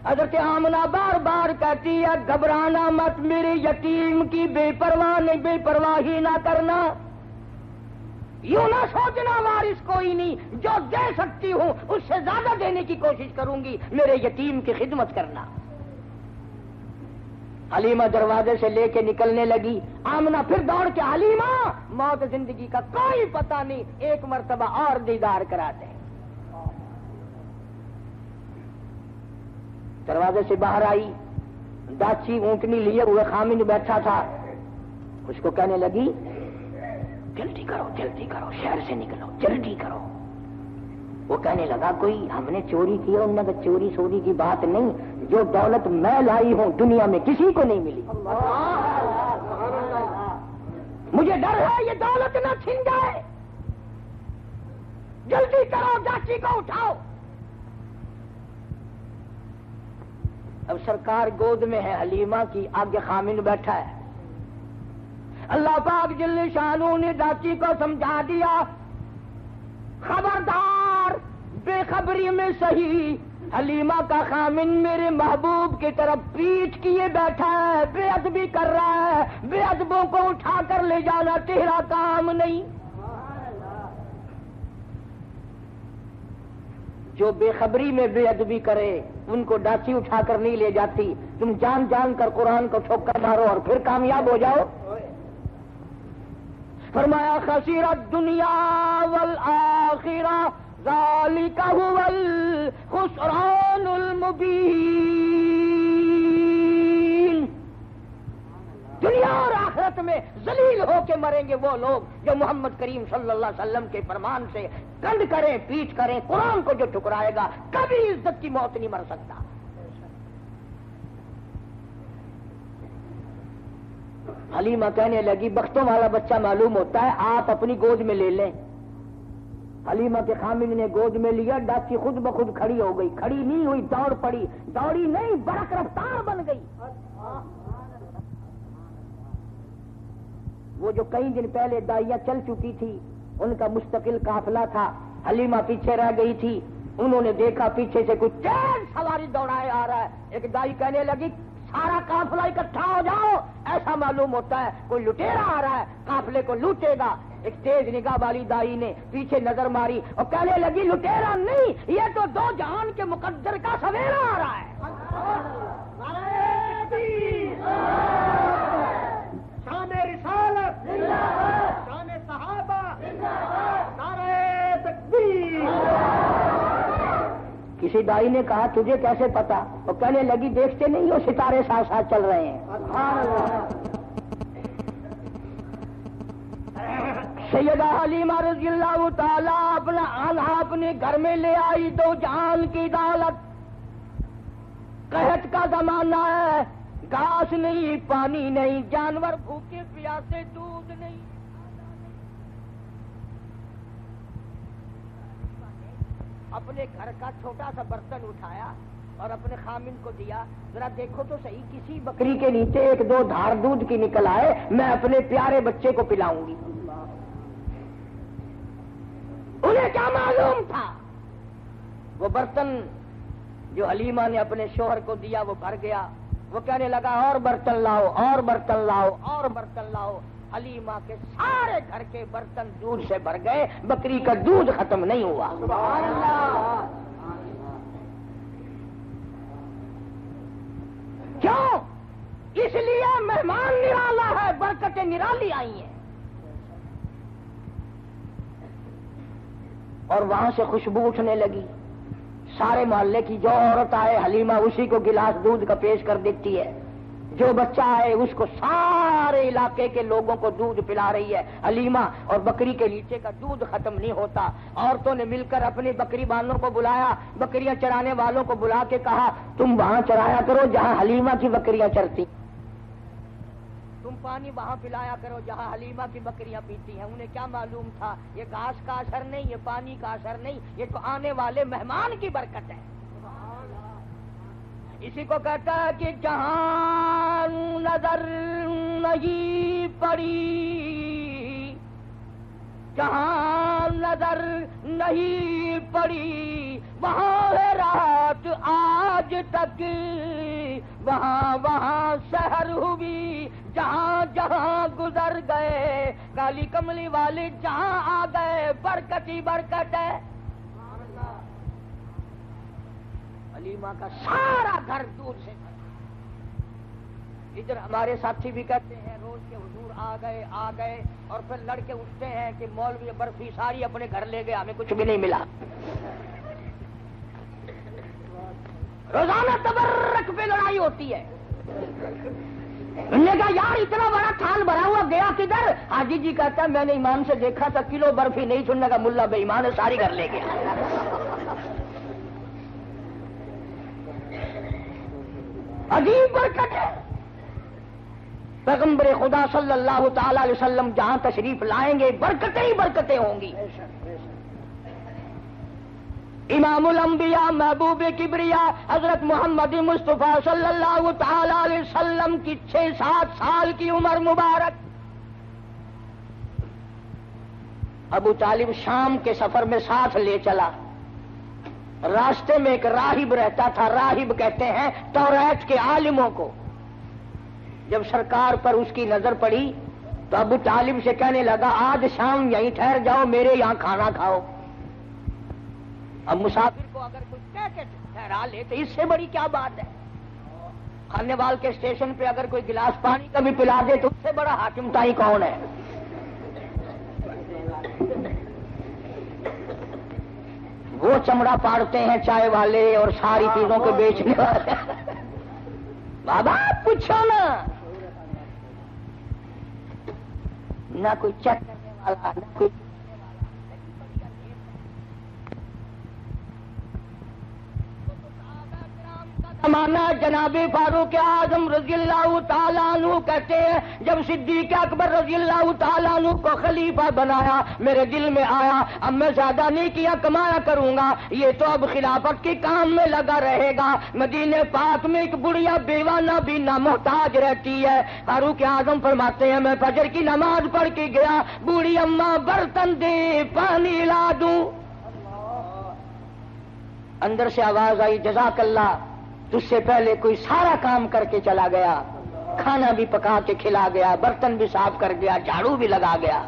حضرت آمنہ بار بار کہتی ہے گھبرانا مت, میرے یتیم کی بے پرواہی نہ کرنا, یوں نہ سوچنا وارث کوئی نہیں, جو دے سکتی ہوں اس سے زیادہ دینے کی کوشش کروں گی, میرے یتیم کی خدمت کرنا. حلیمہ دروازے سے لے کے نکلنے لگی. آمنہ پھر دوڑ کے حلیمہ موت زندگی کا کوئی پتہ نہیں, ایک مرتبہ اور دیدار کراتے ہیں. دروازے سے باہر آئی, داچی اونٹنی لیے ہوئے خامن بیٹھا تھا. اس کو کہنے لگی جلدی کرو جلدی کرو, شہر سے نکلو جلدی کرو. وہ کہنے لگا کوئی ہم نے چوری کی, انہوں نے کہا چوری سوری کی بات نہیں, جو دولت میں لائی ہوں دنیا میں کسی کو نہیں ملی. مجھے ڈر ہے یہ دولت نہ چھن جائے, جلدی کرو داچی کو اٹھاؤ. اب سرکار گود میں ہے حلیمہ کی, آگے خامن بیٹھا ہے. اللہ پاک جل شانہ نے داچی کو سمجھا دیا خبردار, بے خبری میں صحیح حلیمہ کا خامن میرے محبوب کی طرف پیٹھ کیے بیٹھا ہے، بے ادبی کر رہا ہے، بے ادبوں کو اٹھا کر لے جانا تیرا کام نہیں۔ جو بے خبری میں بے ادبی کرے ان کو ڈاچی اٹھا کر نہیں لے جاتی، تم جان جان کر قرآن کو ٹھوکر مارو اور پھر کامیاب ہو جاؤ۔ فرمایا خسرت دنیا والآخرہ ذالک هو الخسران المبین۔ دنیا اور آخرت میں ذلیل ہو کے مریں گے وہ لوگ جو محمد کریم صلی اللہ علیہ وسلم کے فرمان سے کنڈ کریں، پیٹ کریں، قرآن کو جو ٹھکرائے گا کبھی عزت کی موت نہیں مر سکتا۔ حلیمہ کہنے لگی بختوں والا بچہ معلوم ہوتا ہے، آپ اپنی گود میں لے لیں۔ حلیمہ کے خامن نے گود میں لیا، ڈاچی خود بخود کھڑی ہو گئی، کھڑی نہیں ہوئی، دوڑ پڑی، دوڑی نہیں برق رفتار بن گئی۔ وہ جو کئی دن پہلے دائیاں چل چکی تھی ان کا مستقل قافلہ تھا، حلیمہ پیچھے رہ گئی تھی، انہوں نے دیکھا پیچھے سے کوئی تیز سواری دوڑائے آ رہا ہے، ایک دائی کہنے لگی سارا قافلہ اکٹھا ہو جاؤ، ایسا معلوم ہوتا ہے کوئی لٹیرا آ رہا ہے، قافلے کو لوٹے گا۔ ایک تیز نگاہ والی دائی نے پیچھے نظر ماری اور کہنے لگی لٹیرا نہیں، یہ تو دو جہان کے مقدر کا سویرا آ رہا ہے۔ شان رسالت، شان صحابہ، نعرہ تکبیر۔ کسی دائی نے کہا تجھے کیسے پتا؟ وہ کہنے لگی دیکھتے نہیں ہو ستارے ساتھ ساتھ چل رہے ہیں۔ سیدہ حلیمہ رضی اللہ تعالی اپنا آنھا اپنے گھر میں لے آئی، دو جہان کی دولت۔ قحط کا زمانہ ہے، گھاس نہیں، پانی نہیں، جانور بھوکے پیاسے، دودھ نہیں۔ اپنے گھر کا چھوٹا سا برتن اٹھایا اور اپنے خامن کو دیا، ذرا دیکھو تو صحیح کسی بکری کے نیچے ایک دو دھار دودھ کی نکل آئے، میں اپنے پیارے بچے کو پلاؤں گی۔ انہیں کیا معلوم تھا؟ وہ برتن جو حلیمہ نے اپنے شوہر کو دیا وہ بھر گیا۔ وہ کہنے لگا اور برتن لاؤ، اور برتن لاؤ، اور برتن لاؤ۔ حلیمہ کے سارے گھر کے برتن دودھ سے بھر گئے، بکری کا دودھ ختم نہیں ہوا۔ سبحان اللہ۔ کیوں؟ اس لیے مہمان نرالا ہے، برکتیں نرالی آئی ہیں۔ اور وہاں سے خوشبو اٹھنے لگی، سارے محلے کی جو عورت آئے حلیمہ اسی کو گلاس دودھ کا پیش کر دیتی ہے، جو بچہ آئے اس کو سارے علاقے کے لوگوں کو دودھ پلا رہی ہے حلیمہ، اور بکری کے نیچے کا دودھ ختم نہیں ہوتا۔ عورتوں نے مل کر اپنی بکری بانوں کو بلایا، بکریاں چرانے والوں کو بلا کے کہا تم وہاں چرایا کرو جہاں حلیمہ کی بکریاں چرتی، تم پانی وہاں پلایا کرو جہاں حلیمہ کی بکریاں پیتی ہیں۔ انہیں کیا معلوم تھا یہ گھاس کا اثر نہیں، یہ پانی کا اثر نہیں، یہ تو آنے والے مہمان کی برکت ہے۔ اسی کو کہتا ہے کہ جہاں نظر نہیں پڑی، جہاں نظر نہیں پڑی وہاں ہے رات آج تک، وہاں وہاں سحر ہوئی، جہاں جہاں گزر گئے کالی کملی والے جہاں آ گئے، برکت ہی برکت ہے۔ حلیمہ کا سارا گھر دودھ سے بھرا۔ ادھر ہمارے ساتھی بھی کہتے ہیں روز کے حضور آ گئے اور پھر لڑکے اٹھتے ہیں کہ مولوی برفی ساری اپنے گھر لے گئے، ہمیں کچھ بھی نہیں ملا۔ روزانہ تبرک پہ لڑائی ہوتی ہے۔ انہوں نے کہا یار اتنا بڑا تھال بھرا ہوا گیا کدھر؟ حاجی جی کہتا ہے میں نے ایمان سے دیکھا تھا کلو برفی نہیں، سننے کا ملا بے ایمان ہے ساری گھر لے گیا۔ عجیب برکت ہے۔ پیغمبر خدا صلی اللہ تعالی علیہ وسلم جہاں تشریف لائیں گے برکتیں ہی برکتیں ہوں گی۔ امام الانبیاء محبوب کبریا حضرت محمد مصطفیٰ صلی اللہ تعالی علیہ وسلم کی 6-7 سال کی عمر مبارک، ابو طالب شام کے سفر میں ساتھ لے چلا۔ راستے میں ایک راہب رہتا تھا، راہب کہتے ہیں توریت کے عالموں کو۔ جب سرکار پر اس کی نظر پڑی تو ابو طالب سے کہنے لگا آج شام یہیں ٹھہر جاؤ، میرے یہاں کھانا کھاؤ۔ اب مسافر کو اگر کوئی کہہ کے ٹھہرا لے تو اس سے بڑی کیا بات ہے؟ کھانے وال کے اسٹیشن پہ اگر کوئی گلاس پانی کا بھی پلا دے تو اس سے بڑا حاکم تائی کون ہے؟ وہ چمڑا پاڑتے ہیں چائے والے اور ساری چیزوں کو بیچنے والے۔ بابا پوچھو نا، نہ کوئی چیک کرنے والا، نہ کوئی زمانہ جناب فاروق اعظم رضی اللہ تعالیٰ عنہ کہتے ہیں جب صدیق اکبر رضی اللہ تعالیٰ عنہ کو خلیفہ بنایا میرے دل میں آیا اب میں زیادہ نہیں کیا کمایا کروں گا، یہ تو اب خلافت کے کام میں لگا رہے گا۔ مدینے پاک میں ایک بڑھیا بیوہ نابینا محتاج رہتی ہے۔ فاروق اعظم فرماتے ہیں میں فجر کی نماز پڑھ کے گیا، بوڑھی اماں برتن دے پانی لا دوں۔ اندر سے آواز آئی جزاک اللہ، تجھ سے پہلے کوئی سارا کام کر کے چلا گیا، کھانا بھی پکا کے کھلا گیا، برتن بھی صاف کر گیا، جھاڑو بھی لگا گیا۔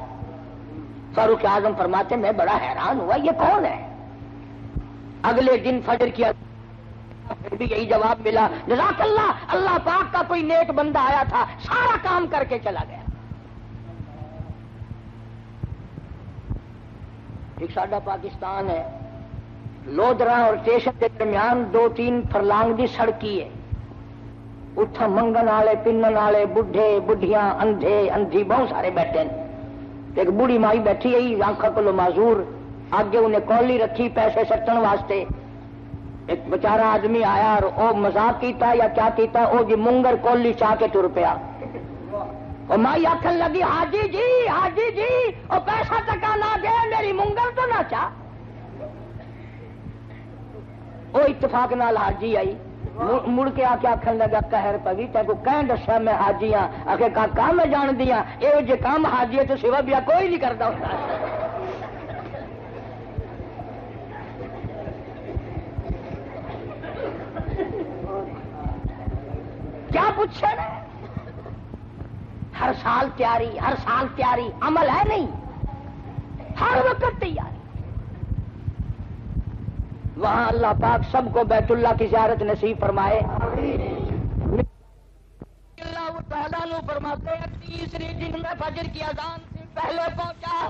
فاروق اعظم فرماتے میں بڑا حیران ہوا یہ کون ہے؟ اگلے دن فجر کیا پھر بھی یہی جواب ملا جزاک اللہ، اللہ پاک کا کوئی نیک بندہ آیا تھا سارا کام کر کے چلا گیا۔ ایک ساڈا پاکستان ہے، لودرا اور اسٹیشن کے درمیان 2-3 فرلانگ دی سڑکی ہے، اتھا منگن والے پنن والے بڈھے بڈھیاں اندھے اندھی بہت سارے بیٹھے ہیں۔ ایک بوڑھی مائی بیٹھی ہے آنکھوں کو معذور، آگے انہیں کولی رکھی پیسے سٹن واسطے۔ ایک بیچارہ آدمی آیا اور او مذاق کیتا یا کیا کیتا، او جی منگر کولی چاہ کے تر پیا۔ اور مائی آخر لگی حاجی جی او پیسہ ٹکا نہ دے میری منگر تو نہ چاہ۔ وہ اتفاق نال حاجی آئی، مڑ کے آ کے آخر لگا قہر پوی تے کو کہیں دسیا میں حاجی ہاں؟ آخر کہا میں جان دیا یہ جے کام حاجی ہے تو سوا بیا کوئی نہیں کرتا ہوتا۔ کیا پوچھے نا؟ ہر سال تیاری عمل ہے نہیں، ہر وقت تیاری۔ وہاں اللہ پاک سب کو بیت اللہ کی زیارت نصیب فرمائے۔ اللہ تعالیٰ نے فرماتے ہیں تیسرے دن میں فجر کی اذان سے پہلے پہنچا،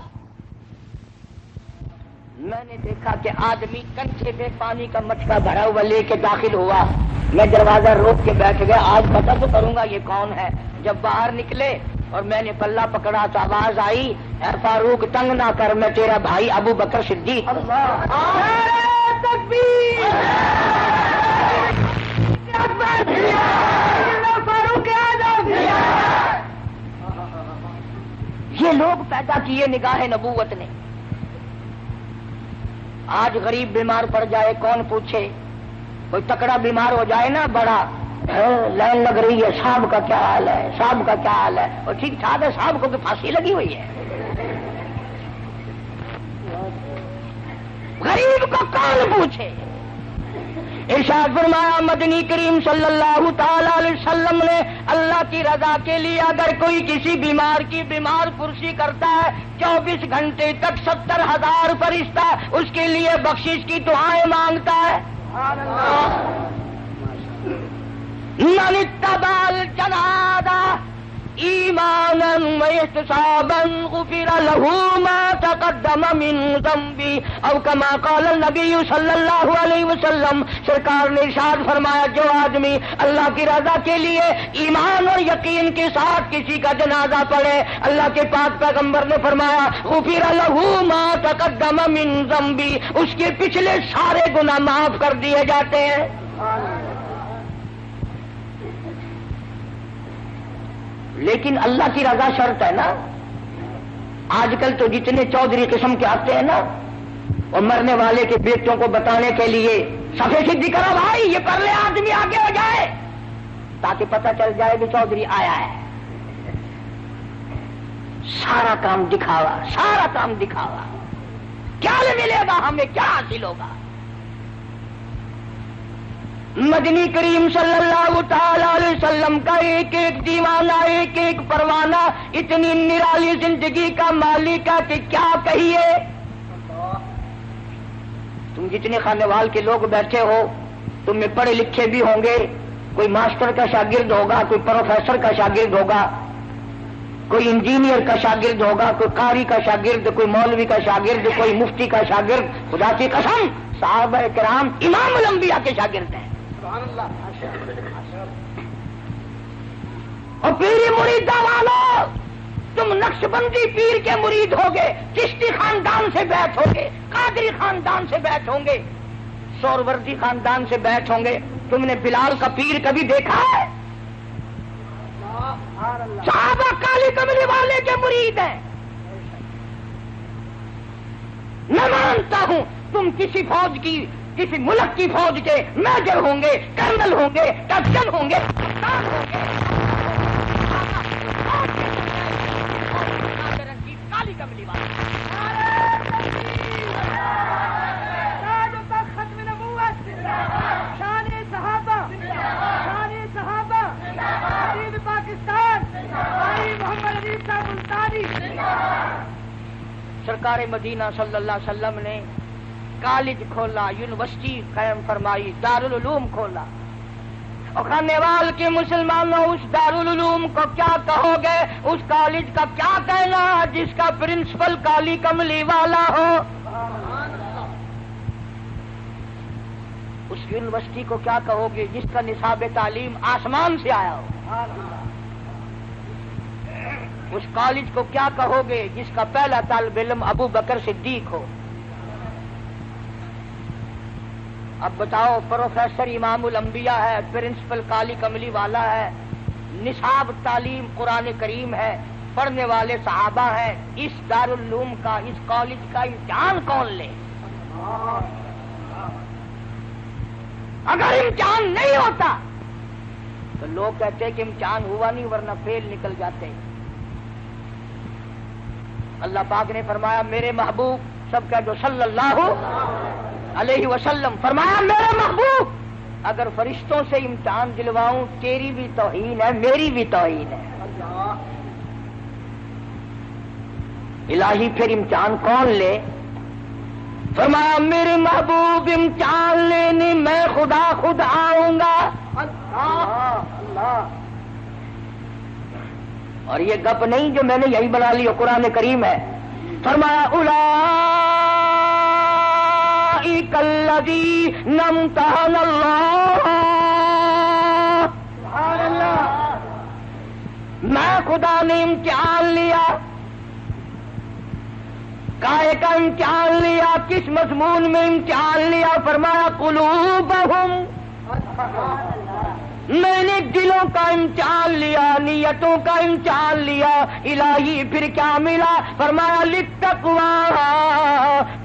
میں نے دیکھا کہ آدمی کنچے میں پانی کا مٹکا بھرا ہوا لے کے داخل ہوا۔ میں دروازہ روک کے بیٹھ گیا، آج پتہ تو کروں گا یہ کون ہے۔ جب باہر نکلے اور میں نے پلہ پکڑا تو آواز آئی اے فاروق تنگ نہ کر، میں تیرا بھائی ابو بکر صدیق۔ یہ لوگ پیدا کیے نگاہ نبوت نے۔ آج غریب بیمار پڑ جائے کون پوچھے، کوئی تکڑا بیمار ہو جائے نا بڑا لائن لگ رہی ہے صاحب کا کیا حال ہے، صاحب کا کیا حال ہے، اور ٹھیک ٹھاک ہے صاحب کو کہ پھانسی لگی ہوئی ہے۔ غریب کو کون پوچھے؟ ارشاد فرمایا مدنی کریم صلی اللہ تعالی علیہ وسلم نے اللہ کی رضا کے لیے اگر کوئی کسی بیمار کی بیمار پرسی کرتا ہے 24 گھنٹے تک 70,000 فرشتہ اس کے لیے بخشش کی دعائیں مانگتا ہے۔ من اتبع الجنازہ ایمانا واحتسابا غفر له ما تقدم من ذنبی او کما قال النبی صلی اللہ علیہ وسلم۔ سرکار نے ارشاد فرمایا جو آدمی اللہ کی رضا کے لیے ایمان اور یقین کے ساتھ کسی کا جنازہ پڑھے، اللہ کے پاک پیغمبر نے فرمایا غفر له ما تقدم من ذنبی، اس کے پچھلے سارے گناہ معاف کر دیے جاتے ہیں۔ لیکن اللہ کی رضا شرط ہے نا۔ آج کل تو جتنے چودھری قسم کے آتے ہیں نا، اور مرنے والے کے بیٹوں کو بتانے کے لیے صفے سیدھی کرو بھائی یہ پرلے آدمی آگے ہو جائے تاکہ پتہ چل جائے کہ چودھری آیا ہے۔ سارا کام دکھاوا، سارا کام دکھاوا۔ کیا ملے گا ہمیں، کیا حاصل ہوگا؟ مدنی کریم صلی اللہ تعالی علیہ وسلم کا ایک ایک دیوانہ، ایک ایک پروانہ، اتنی نرالی زندگی کا مالک ہے کہ کیا کہیے۔ تم جتنے خانے وال کے لوگ بیٹھے ہو، تم میں پڑھے لکھے بھی ہوں گے، کوئی ماسٹر کا شاگرد ہوگا، کوئی پروفیسر کا شاگرد ہوگا، کوئی انجینئر کا شاگرد ہوگا، کوئی قاری کا شاگرد، کوئی مولوی کا شاگرد، کوئی مفتی کا شاگرد۔ خدا کی قسم صحابہ کرام امام الانبیاء کے شاگرد ہیں۔ اور پیری مریدہ والو، تم نقش بندی پیر کے مرید ہوگے، چشتی خاندان سے بیعت ہوگے، قادری خاندان سے بیعت ہوں گے، سوروردی خاندان سے بیعت ہوں گے۔ تم نے بلال کا پیر کبھی دیکھا ہے؟ صحابہ کالی کملی والے کے مرید ہیں۔ میں مانتا ہوں تم کسی فوج کی، کسی ملک کی فوج کے میجر ہوں گے، کرنل ہوں گے، کیپٹن ہوں گے، کپتان ہوں گے، کالی کملی والے سرکار مدینہ صلی اللہ علیہ وسلم نے کالج کھولا، یونیورسٹی قائم فرمائی، دارالعلوم کھولا۔ اور خانے وال کے مسلمانوں، اس دارالعلوم کو کیا کہو گے؟ اس کالج کا کیا کہنا جس کا پرنسپل کالی کملی والا ہو؟ اس یونیورسٹی کو کیا کہو گے جس کا نصاب تعلیم آسمان سے آیا ہو؟ اس کالج کو کیا کہو گے جس کا پہلا طالب علم ابو بکر صدیق ہو؟ اب بتاؤ، پروفیسر امام الانبیاء ہے، پرنسپل کالی کملی والا ہے، نصاب تعلیم قرآن کریم ہے، پڑھنے والے صحابہ ہیں، اس دارالعلوم کا، اس کالج کا امتحان کون لے؟ اگر امتحان نہیں ہوتا تو لوگ کہتے کہ امتحان ہوا نہیں ورنہ فیل نکل جاتے۔ اللہ پاک نے فرمایا میرے محبوب، سب کہہ دو صلی اللہ علیہ وسلم، فرمایا میرے محبوب اگر فرشتوں سے امتحان دلواؤں تیری بھی توہین ہے، میری بھی توہین ہے۔ الہی پھر امتحان کون لے؟ فرمایا میرے محبوب امتحان لینے میں خدا خود آؤں گا۔ اور یہ گپ نہیں جو میں نے یہی بنا لی، قرآن کریم ہے۔ فرمایا اولئک الذین امتحن اللہ، میں خدا نے امتحان لیا۔ کائے کا امتحان لیا؟ کس مضمون میں امتحان لیا؟ فرمایا قلوبہم، میں نے دلوں کا امتحان لیا، نیتوں کا امتحان لیا۔ الہی پھر کیا ملا؟ فرمایا للتقوی،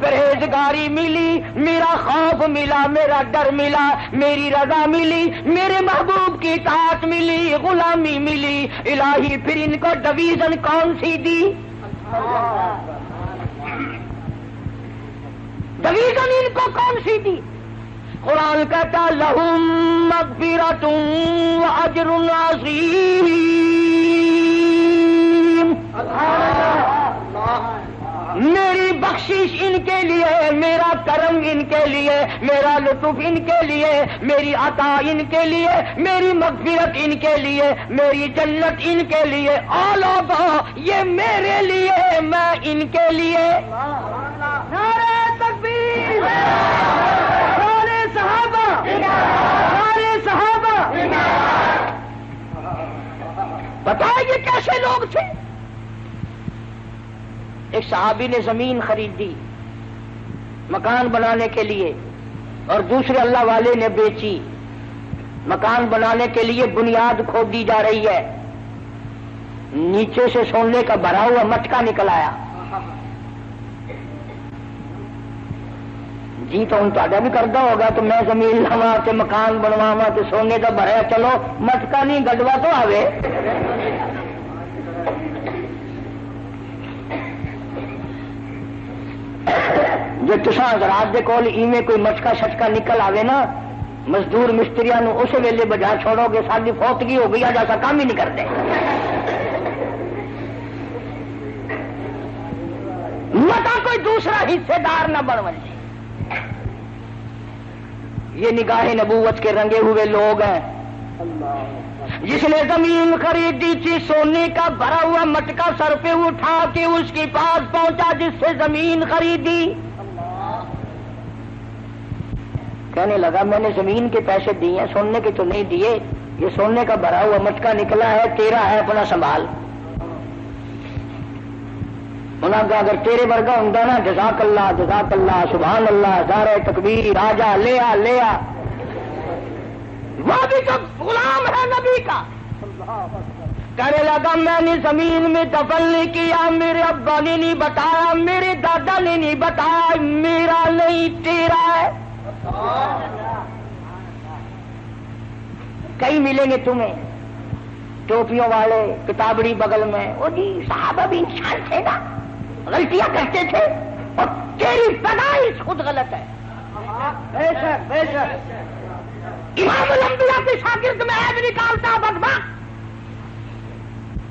پرہیزگاری ملی، میرا خوف ملا، میرا ڈر ملا، میری رضا ملی، میرے محبوب کی اطاعت ملی، غلامی ملی۔ الہی پھر ان کو ڈویژن کون سی دی؟ ڈویژن ان کو کون سی دی؟ قرآن کہتا لہم مغفرۃ واجر عظیم، میری بخشش ان کے لیے، میرا کرم ان کے لیے، میرا لطف ان کے لیے، میری عطا ان کے لیے، میری مغفرت ان کے لیے، میری جنت ان کے لیے۔ اور لوگوں یہ میرے لیے، میں ان کے لیے۔ نعرہ تکبیر، سارے صحابہ، بتائیں یہ کیسے لوگ تھے؟ ایک صحابی نے زمین خریدی مکان بنانے کے لیے، اور دوسرے اللہ والے نے بیچی۔ مکان بنانے کے لیے بنیاد کھودی جا رہی ہے، نیچے سے سونے کا بھرا ہوا مٹکا نکل آیا۔ جی تو ہوں تا بھی کرتا ہوگا تو میں زمین لوا تے مکان بنواوا تے سونے کا بھرا، چلو مٹکا نہیں گڈوا تو آوے۔ جو تساں حضرات دے کول ایویں کوئی مٹکا شٹکا نکل آوے نا مزدور مستریاں نو اس ویلے بجا چھوڑو گے ساری فوتگی ہو گئی جیسا کام ہی نہیں کرتے. متا کوئی دوسرا حصے دار نہ بن جائے. یہ نگاہ نبوت کے رنگے ہوئے لوگ ہیں. جس نے زمین خریدی تھی سونے کا بھرا ہوا مٹکا سر پہ اٹھا کے اس کے پاس پہنچا جس سے زمین خریدی. کہنے لگا میں نے زمین کے پیسے دیے ہیں سونے کے تو نہیں دیے. یہ سونے کا بھرا ہوا مٹکا نکلا ہے تیرا ہے اپنا سنبھال. انہوں نے کہا اگر تیرے ورگا ہوں نا جزاک اللہ سبحان اللہ ہزار تکبیر آجا لیا لیا. وہ بھی تو غلام ہے نبی کا. کہنے لگا میں نے زمین میں دفن نہیں کیا, میرے ابا نے نہیں بتایا, میرے دادا نے نہیں بتایا, میرا نہیں تیرا ہے. کئی ملیں گے تمہیں ٹوپیوں والے کتابڑی بغل میں, وہ جی صحابہ بھی انسان تھے نا, غلطیاں کرتے تھے اور تیری پیدائش خود غلط ہے. بے شک بے شک. امام الانبیاء کے شاگرد میں عیب نکالتا بدبخت.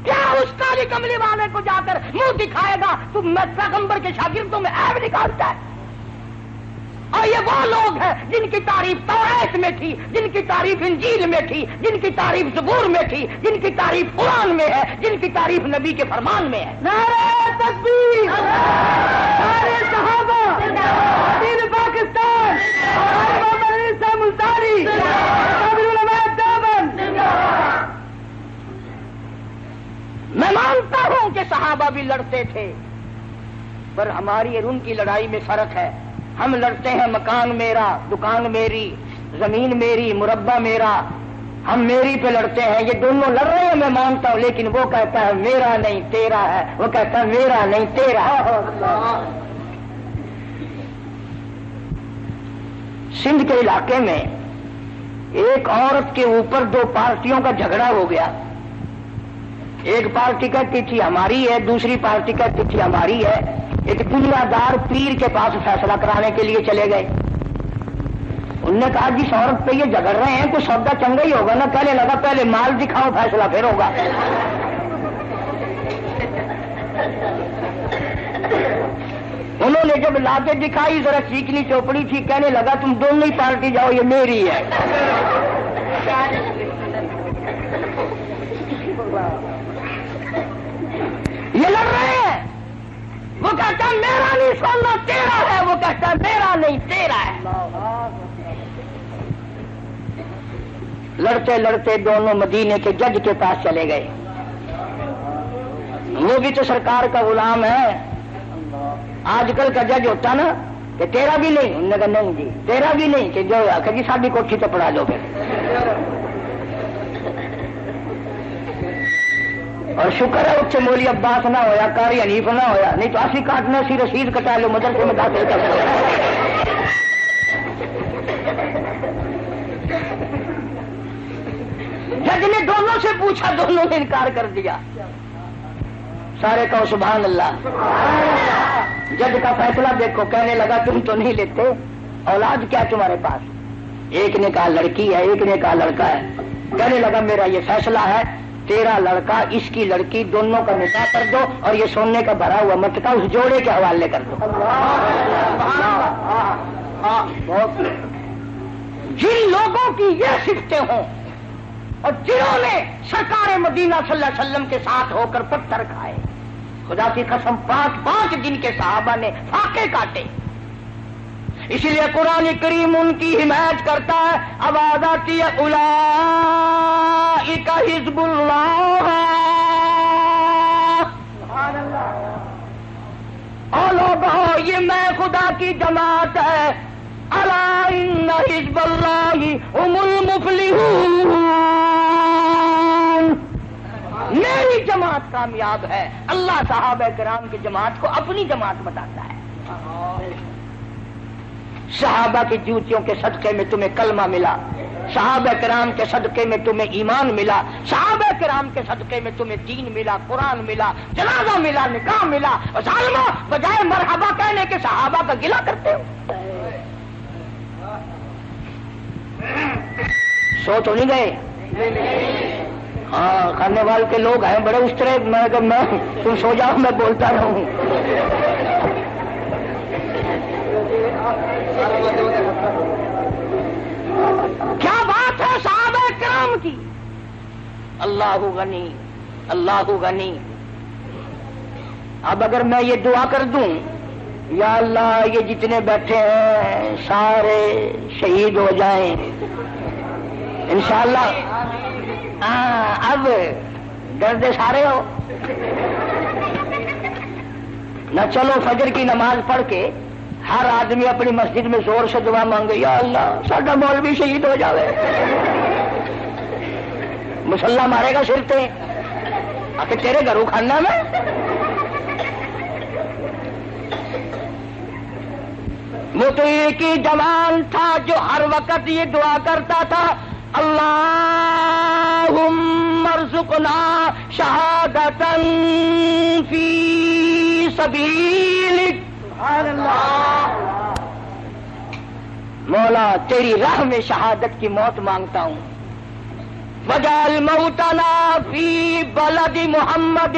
کیا اس کالی کملی والے کو جا کر منہ دکھائے گا تم میں پیغمبر کے شاگردوں میں عیب نکالتا ہے. اور یہ وہ لوگ ہیں جن کی تعریف توریت میں تھی, جن کی تعریف انجیل میں تھی, جن کی تعریف زبور میں تھی, جن کی تعریف قرآن میں ہے, جن کی تعریف نبی کے فرمان میں ہے. نعرہ تکبیر, نعرہ صحابہ, دین پاکستان, محمد علی صاحب ملتانی, علماء دیوبند. میں مانتا ہوں کہ صحابہ بھی لڑتے تھے, پر ہماری اور ان کی لڑائی میں فرق ہے. ہم لڑتے ہیں مکان میرا, دکان میری, زمین میری, مربع میرا, ہم میری پہ لڑتے ہیں. یہ دونوں لڑ رہے ہیں میں مانتا ہوں, لیکن وہ کہتا ہے میرا نہیں تیرا ہے, وہ کہتا ہے میرا نہیں تیرا ہے. سندھ کے علاقے میں ایک عورت کے اوپر دو پارٹیوں کا جھگڑا ہو گیا. ایک پارٹی کہتی تھی ہماری ہے, دوسری پارٹی کہتی تھی ہماری ہے. ایک دنیا دار پیر کے پاس فیصلہ کرانے کے لیے چلے گئے. انہوں نے کہا جس عورت پہ یہ جھگڑ رہے ہیں کوئی سودا چنگا ہی ہوگا نا. کہنے لگا پہلے مال دکھاؤ فیصلہ پھر ہوگا. انہوں نے جب لا کے دکھائی ذرا چیکنی چوپڑی تھی, کہنے لگا تم دونوں ہی پارٹی جاؤ یہ میری ہے. یہ لڑ رہے ہیں. وہ کہتا ہے میرا نہیں سونا تیرا ہے, وہ کہتا ہے میرا نہیں تیرا ہے. لڑتے لڑتے دونوں مدینے کے جج کے پاس چلے گئے. وہ بھی تو سرکار کا غلام ہے. آج کل کا جج ہوتا نا کہ تیرا بھی نہیں, انہوں نے کہا نہیں جی تیرا بھی نہیں, کہ جو آ جی ساری کوٹھی تو پڑھا لو پھر. اور شکر ہے اس مولی عباس نہ ہویا, قاری حنیف نہ ہویا, نہیں تو اسی کاٹنے سی رسید کٹا لو مدرسے میں داخل کر دو. جج نے دونوں سے پوچھا, دونوں نے انکار کر دیا. سارے کہو سبحان اللہ. جج کا فیصلہ دیکھو, کہنے لگا تم تو نہیں لیتے, اولاد کیا تمہارے پاس؟ ایک نے کہا لڑکی ہے, ایک نے کہا لڑکا ہے. کہنے لگا میرا یہ فیصلہ ہے, تیرا لڑکا اس کی لڑکی دونوں کا نکاح کر دو اور یہ سونے کا بھرا ہوا مٹکا اس جوڑے کے حوالے کر دو. جن لوگوں کی یہ صفتیں ہوں اور جنہوں نے سرکار مدینہ صلی اللہ علیہ وسلم کے ساتھ ہو کر پتھر کھائے, خدا کی قسم 5 دن کے صحابہ نے فاقے کاٹے. اسی لیے قرآن کریم ان کی حمایت کرتا ہے. آواز آتی ہے اولئک حزب اللہ, او لوگو یہ میں خدا کی جماعت ہے. الا ان حزب اللہ هم المفلحون, میری جماعت کامیاب ہے. اللہ صحابہ کرام کی جماعت کو اپنی جماعت بتاتا ہے. صحابہ کی جوتیوں کے صدقے میں تمہیں کلمہ ملا, صحابہ کرام کے صدقے میں تمہیں ایمان ملا, صحابہ کرام کے صدقے میں تمہیں دین ملا, قرآن ملا, جنازہ ملا, نکاح ملا. اور ظالموں بجائے مرحبا کہنے کے صحابہ کا گلہ کرتے ہو. سو تو نہیں گئے؟ ہاں کرنے والے کے لوگ ہیں بڑے اس طرح، میں تم سو جاؤ میں بولتا رہوں. کیا بات ہے صحابہ کرام کی. اللہ غنی اللہ غنی. اب اگر میں یہ دعا کر دوں یا اللہ یہ جتنے بیٹھے ہیں سارے شہید ہو جائیں انشاءاللہ. اب ڈردے سارے ہو نہ. چلو فجر کی نماز پڑھ کے ہر آدمی اپنی مسجد میں زور سے دعا مانگے یا اللہ ساڈا مولوی شہید ہو جاوے. مسلح مارے گا سر تے آ کے تیرے گھروں کھانا میں. مطیع کی جوان تھا جو ہر وقت یہ دعا کرتا تھا اللہم ارزقنا شہادتا فی سبیلک. سبحان اللہ. مولا تیری راہ میں شہادت کی موت مانگتا ہوں. وجعل موتنا فی بلد محمد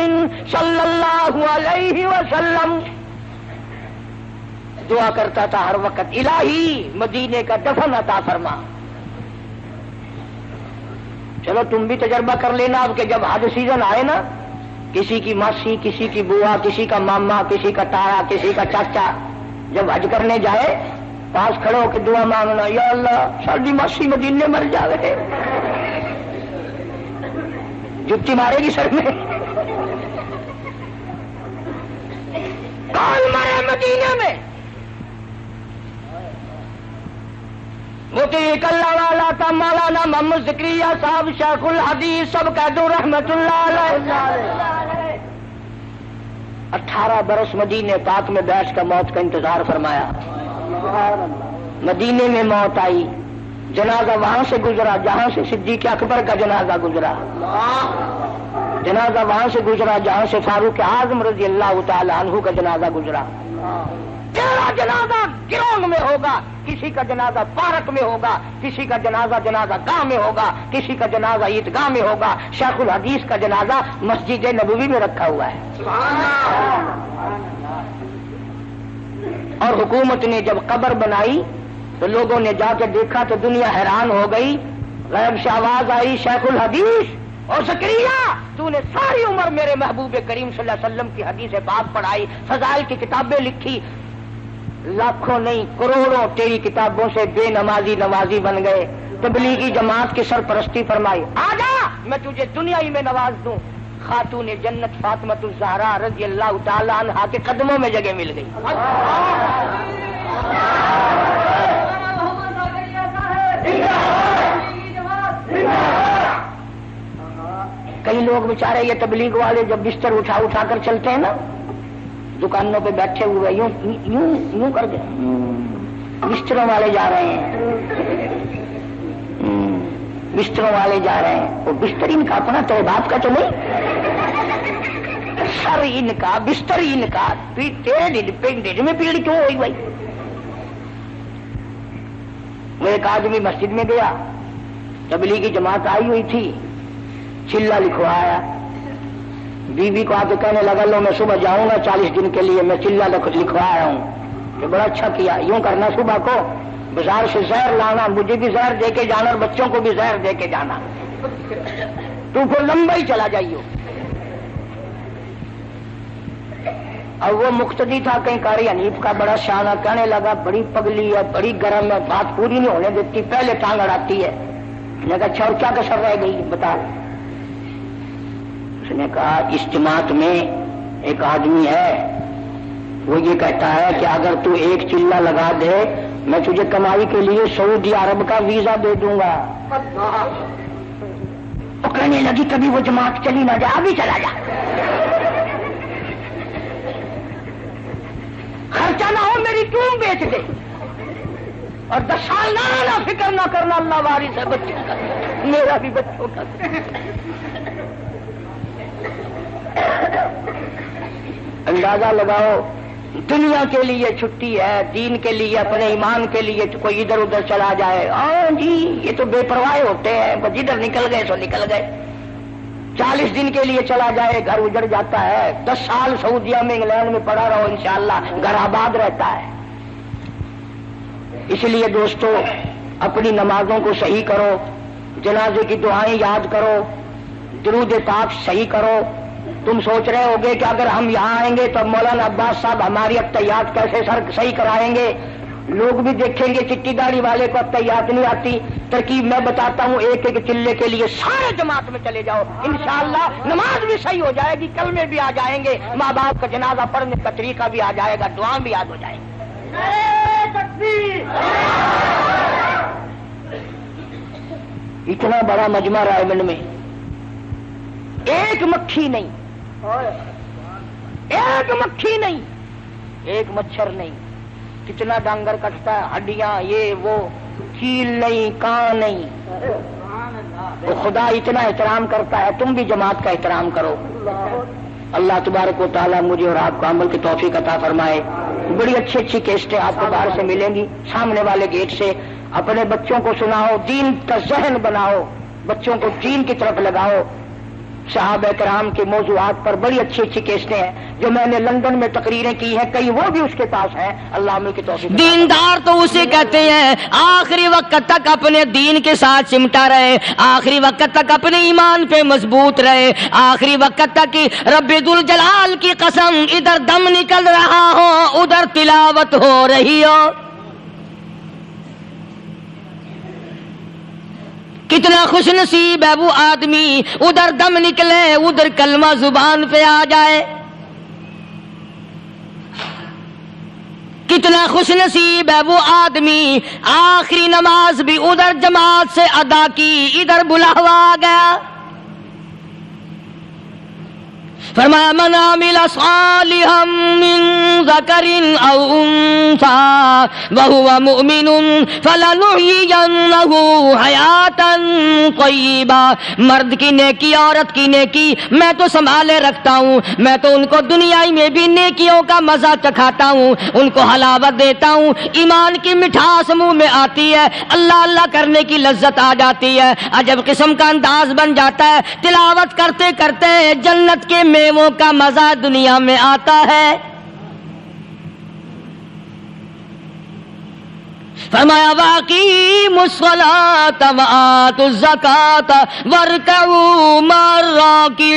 صلی اللہ علیہ وسلم. دعا کرتا تھا ہر وقت الہی مدینے کا دفن عطا فرما. چلو تم بھی تجربہ کر لینا اب کہ جب حج سیزن آئے نا، کسی کی ماسی کسی کی بوا کسی کا ماما کسی کا تایا کسی کا چاچا جب حج کرنے جائے پاس کھڑے ہو کے دعا مانگنا یا اللہ ساری ماسی مدینے مر جاوے. جتی مارے گی سر میں. کون مرے مدینے میں؟ مطیع اللہ والا تھا مولانا محمد زکریا صاحب شیخ الحدیث سب کہہ دو رحمت اللہ علیہ. 18 برس مدینے پاک میں بیٹھ کر موت کا انتظار فرمایا. مدینے میں موت آئی، جنازہ وہاں سے گزرا جہاں سے صدیق اکبر کا جنازہ گزرا. جنازہ وہاں سے گزرا جہاں سے فاروق اعظم رضی اللہ تعالی عنہ کا جنازہ گزرا. تیرا جنازہ گرونگ میں ہوگا، کسی کا جنازہ پارک میں ہوگا، کسی کا جنازہ گاہ میں ہوگا، کسی کا جنازہ عیدگاہ میں ہوگا. شیخ الحدیث کا جنازہ مسجد نبوی میں رکھا ہوا ہے. اور حکومت نے جب قبر بنائی تو لوگوں نے جا کے دیکھا تو دنیا حیران ہو گئی. غیب سے آواز آئی شیخ الحدیث اور زکریا تو نے ساری عمر میرے محبوب کریم صلی اللہ علیہ وسلم کی حدیث پاک پڑھائی، فضائل کی کتابیں لکھی، لاکھوں نہیں کروڑوں تیری کتابوں سے بے نمازی نوازی بن گئے. تبلیغی جماعت کی سرپرستی فرمائی، آجا میں تجھے دنیا ہی میں نواز دوں. خاتون جنت فاطمۃ الزہرا رضی اللہ تعالی عنہا کے قدموں میں جگہ مل گئی. کئی لوگ بیچارے یہ تبلیغ والے جب بستر اٹھا کر چلتے ہیں نا دکانوں پہ بیٹھے ہوئے یوں کر کے بستروں والے جا رہے ہیں، بستروں والے جا رہے ہیں. وہ بستر ان کا اپنا تو باپ کا تو نہیں، سر ان کا بستر ان کا. پیڑ میں پیڑ کیوں ہوئی بھائی؟ وہ ایک آدمی مسجد میں گیا، تبلیغی جماعت آئی ہوئی تھی، چلا لکھوایا. بیوی کو آ کے کہنے لگا لو میں صبح جاؤں گا 40 دن کے لیے، میں چلا لکھوا آیا ہوں. کہ بڑا اچھا کیا، یوں کرنا صبح کو بازار سے زہر لانا، مجھے بھی زہر دے کے جانا اور بچوں کو بھی زہر دے کے جانا، تو پھر لمبا ہی چلا جائیے. اور وہ مقتدی تھا کہیں قاری حنیف کا بڑا شانہ، کہنے لگا بڑی پگلی ہے بڑی گرم ہے، بات پوری نہیں ہونے دیتی، پہلے ٹانگ اڑاتی ہے. میں کہا اچھا اور کیا کسر رہ گئی بتا. اس نے کہا اجتماعات میں ایک آدمی ہے وہ یہ کہتا ہے کہ اگر تو ایک چلہ لگا دے میں تجھے کمائی کے لیے سعودی عرب کا ویزا دے دوں گا. وہ کہنے لگی کبھی وہ جماعت چلی نہ جائے، ابھی چلا جا، خرچہ نہ ہو میری کیوں بیچ دے، اور 10 سال نہ فکر نہ کرنا، اللہ وارث ہے بچوں کا، میرا بھی بچوں کا. اندازہ لگاؤ دنیا کے لیے چھٹی ہے، دین کے لیے، اپنے ایمان کے لیے تو کوئی ادھر ادھر چلا جائے، ہاں جی یہ تو بے پرواہ ہوتے ہیں، بس جدھر نکل گئے سو نکل گئے۔ 40 دن کے لیے چلا جائے گھر اجڑ جاتا ہے، 10 سال سعودیہ میں انگلینڈ میں پڑا رہو انشاءاللہ گھر آباد رہتا ہے۔ اس لیے دوستو اپنی نمازوں کو صحیح کرو، جنازے کی دعائیں یاد کرو، درود پاک صحیح کرو۔ تم سوچ رہے ہوگے کہ اگر ہم یہاں آئیں گے تو مولانا عباس صاحب ہماری اتحیات کیسے صحیح کرائیں گے؟ لوگ بھی دیکھیں گے چٹی داڑھی والے کو اتحیات نہیں آتی۔ ترکیب میں بتاتا ہوں، ایک ایک چلے کے لیے سارے جماعت میں چلے جاؤ، انشاءاللہ نماز بھی صحیح ہو جائے گی، کلمے بھی آ جائیں گے، ماں باپ کا جنازہ پڑھنے کا طریقہ بھی آ جائے گا، دعا بھی یاد ہو جائے گی۔ اتنا بڑا مجمع رائے بند میں ایک مکھی نہیں، ایک مکھی نہیں، ایک مچھر نہیں، کتنا ڈانگر کٹتا ہے، ہڈیاں یہ وہ، کیل نہیں، کان نہیں، تو خدا اتنا احترام کرتا ہے، تم بھی جماعت کا احترام کرو۔ اللہ تبارک و تعالیٰ مجھے اور آپ کو عمل کی توفیق عطا فرمائے۔ بڑی اچھی اچھی کیسٹیں آپ کو باہر سے ملیں گی، سامنے والے گیٹ سے اپنے بچوں کو سناؤ، دین کا ذہن بناؤ، بچوں کو دین کی طرف لگاؤ۔ صحابہ کرام کے موضوعات پر بڑی اچھی اچھی کیسٹیں ہیں جو میں نے لندن میں تقریریں کی ہیں، کئی وہ بھی اس کے پاس ہیں۔ اللہ عمل کی توفیق۔ دیندار تو اسے کہتے ہیں آخری وقت تک اپنے دین کے ساتھ چمٹا رہے، آخری وقت تک اپنے ایمان پہ مضبوط رہے، آخری وقت تک رب ذوالجلال کی قسم ادھر دم نکل رہا ہو ادھر تلاوت ہو رہی ہو۔ کتنا خوش نصیب ہے وہ آدمی ادھر دم نکلے ادھر کلمہ زبان پہ آ جائے۔ کتنا خوش نصیب ہے وہ آدمی آخری نماز بھی ادھر جماعت سے ادا کی ادھر بلاوا آ گیا۔ فرمایا من عمل صالحا من ذکر او انثى وهو مؤمن فلنحيينه حیاتا طیبہ۔ مرد کی نیکی عورت کی نیکی میں تو سنبھالے رکھتا ہوں، میں تو ان کو دنیا میں بھی نیکیوں کا مزہ چکھاتا ہوں، ان کو حلاوت دیتا ہوں، ایمان کی مٹھاس منہ میں آتی ہے، اللہ اللہ کرنے کی لذت آ جاتی ہے، عجب قسم کا انداز بن جاتا ہے، تلاوت کرتے کرتے جنت کے میووں کا مزہ دنیا میں آتا ہے۔ فرمایا واقیموا الصلاۃ وآتوا الزکاۃ وارکعوا مع الراکعین۔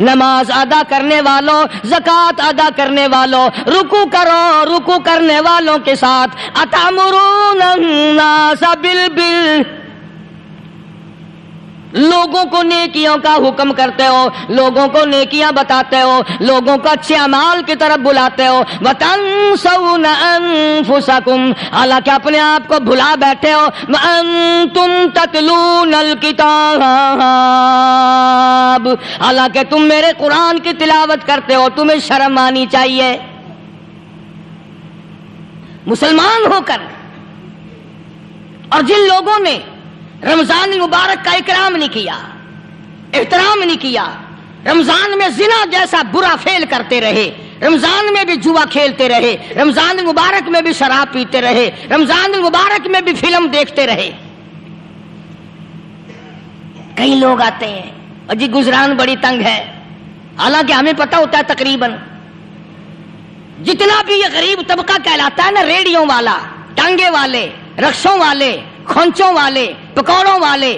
نماز ادا کرنے والوں، زکوٰۃ ادا کرنے والوں، رکوع کرو، رکوع کرنے والوں کے ساتھ اتامرون الناس بالبر، لوگوں کو نیکیوں کا حکم کرتے ہو، لوگوں کو نیکیاں بتاتے ہو، لوگوں کو اچھے اعمال کی طرف بلاتے ہو۔ وَتَنْسَوْنَ أَنفُسَكُمْ، حالانکہ اپنے آپ کو بھلا بیٹھے ہو۔ وَأَنْتُمْ تَتْلُونَ الْكِتَابَ، حالانکہ تم میرے قرآن کی تلاوت کرتے ہو، تمہیں شرم آنی چاہیے۔ مسلمان ہو کر اور جن لوگوں نے رمضان المبارک کا اکرام نہیں کیا، احترام نہیں کیا، رمضان میں زنا جیسا برا فعل کرتے رہے، رمضان میں بھی جوا کھیلتے رہے، رمضان المبارک میں بھی شراب پیتے رہے، رمضان المبارک میں بھی فلم دیکھتے رہے۔ کئی لوگ آتے ہیں اور جی گزران بڑی تنگ ہے، حالانکہ ہمیں پتہ ہوتا ہے تقریباً جتنا بھی یہ غریب طبقہ کہلاتا ہے نا، ریڑیوں والا، ٹانگے والے، رکشوں والے، کھونچوں والے، پکوڑوں والے،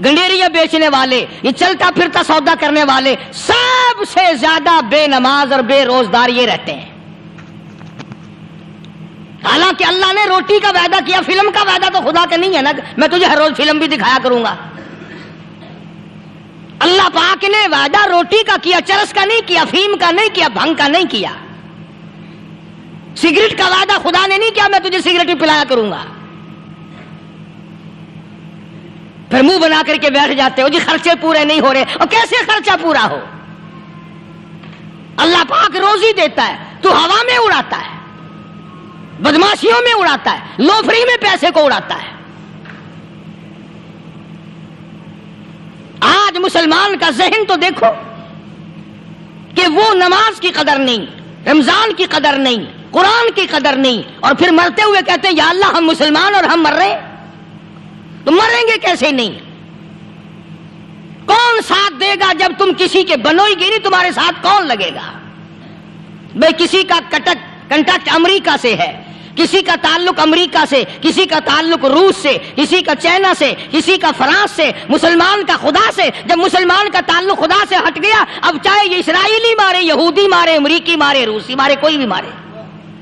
گنڈیریاں بیچنے والے، یہ چلتا پھرتا سودا کرنے والے، سب سے زیادہ بے نماز اور بے روزدار یہ رہتے ہیں۔ حالانکہ اللہ نے روٹی کا وعدہ کیا، فلم کا وعدہ تو خدا کا نہیں ہے نا، میں تجھے ہر روز فلم بھی دکھایا کروں گا۔ اللہ پاک نے وعدہ روٹی کا کیا، چرس کا نہیں کیا، فیم کا نہیں کیا، بھنگ کا نہیں کیا۔ سگریٹ کا وعدہ خدا نے نہیں کیا میں تجھے سگریٹ بھی پلایا کروں گا۔ پھر منہ بنا کر کے بیٹھ جاتے ہو جی خرچے پورے نہیں ہو رہے، اور کیسے خرچہ پورا ہو؟ اللہ پاک روزی دیتا ہے، تو ہوا میں اڑاتا ہے، بدماشیوں میں اڑاتا ہے، لوفری میں پیسے کو اڑاتا ہے۔ آج مسلمان کا ذہن تو دیکھو، کہ وہ نماز کی قدر نہیں، رمضان کی قدر نہیں، قرآن کی قدر نہیں، اور پھر مرتے ہوئے کہتے ہیں یا اللہ ہم مسلمان اور ہم مر رہے ہیں، تو مریں گے کیسے نہیں؟ کون ساتھ دے گا جب تم کسی کے بنو ہی گے نہیں؟ تمہارے ساتھ کون لگے گا؟ بھئی کسی کا کنٹیکٹ امریکہ سے ہے، کسی کا تعلق امریکہ سے، کسی کا تعلق روس سے، کسی کا چائنا سے، کسی کا فرانس سے، مسلمان کا خدا سے۔ جب مسلمان کا تعلق خدا سے ہٹ گیا، اب چاہے یہ اسرائیلی مارے، یہودی مارے، امریکی مارے، روسی مارے، کوئی بھی مارے،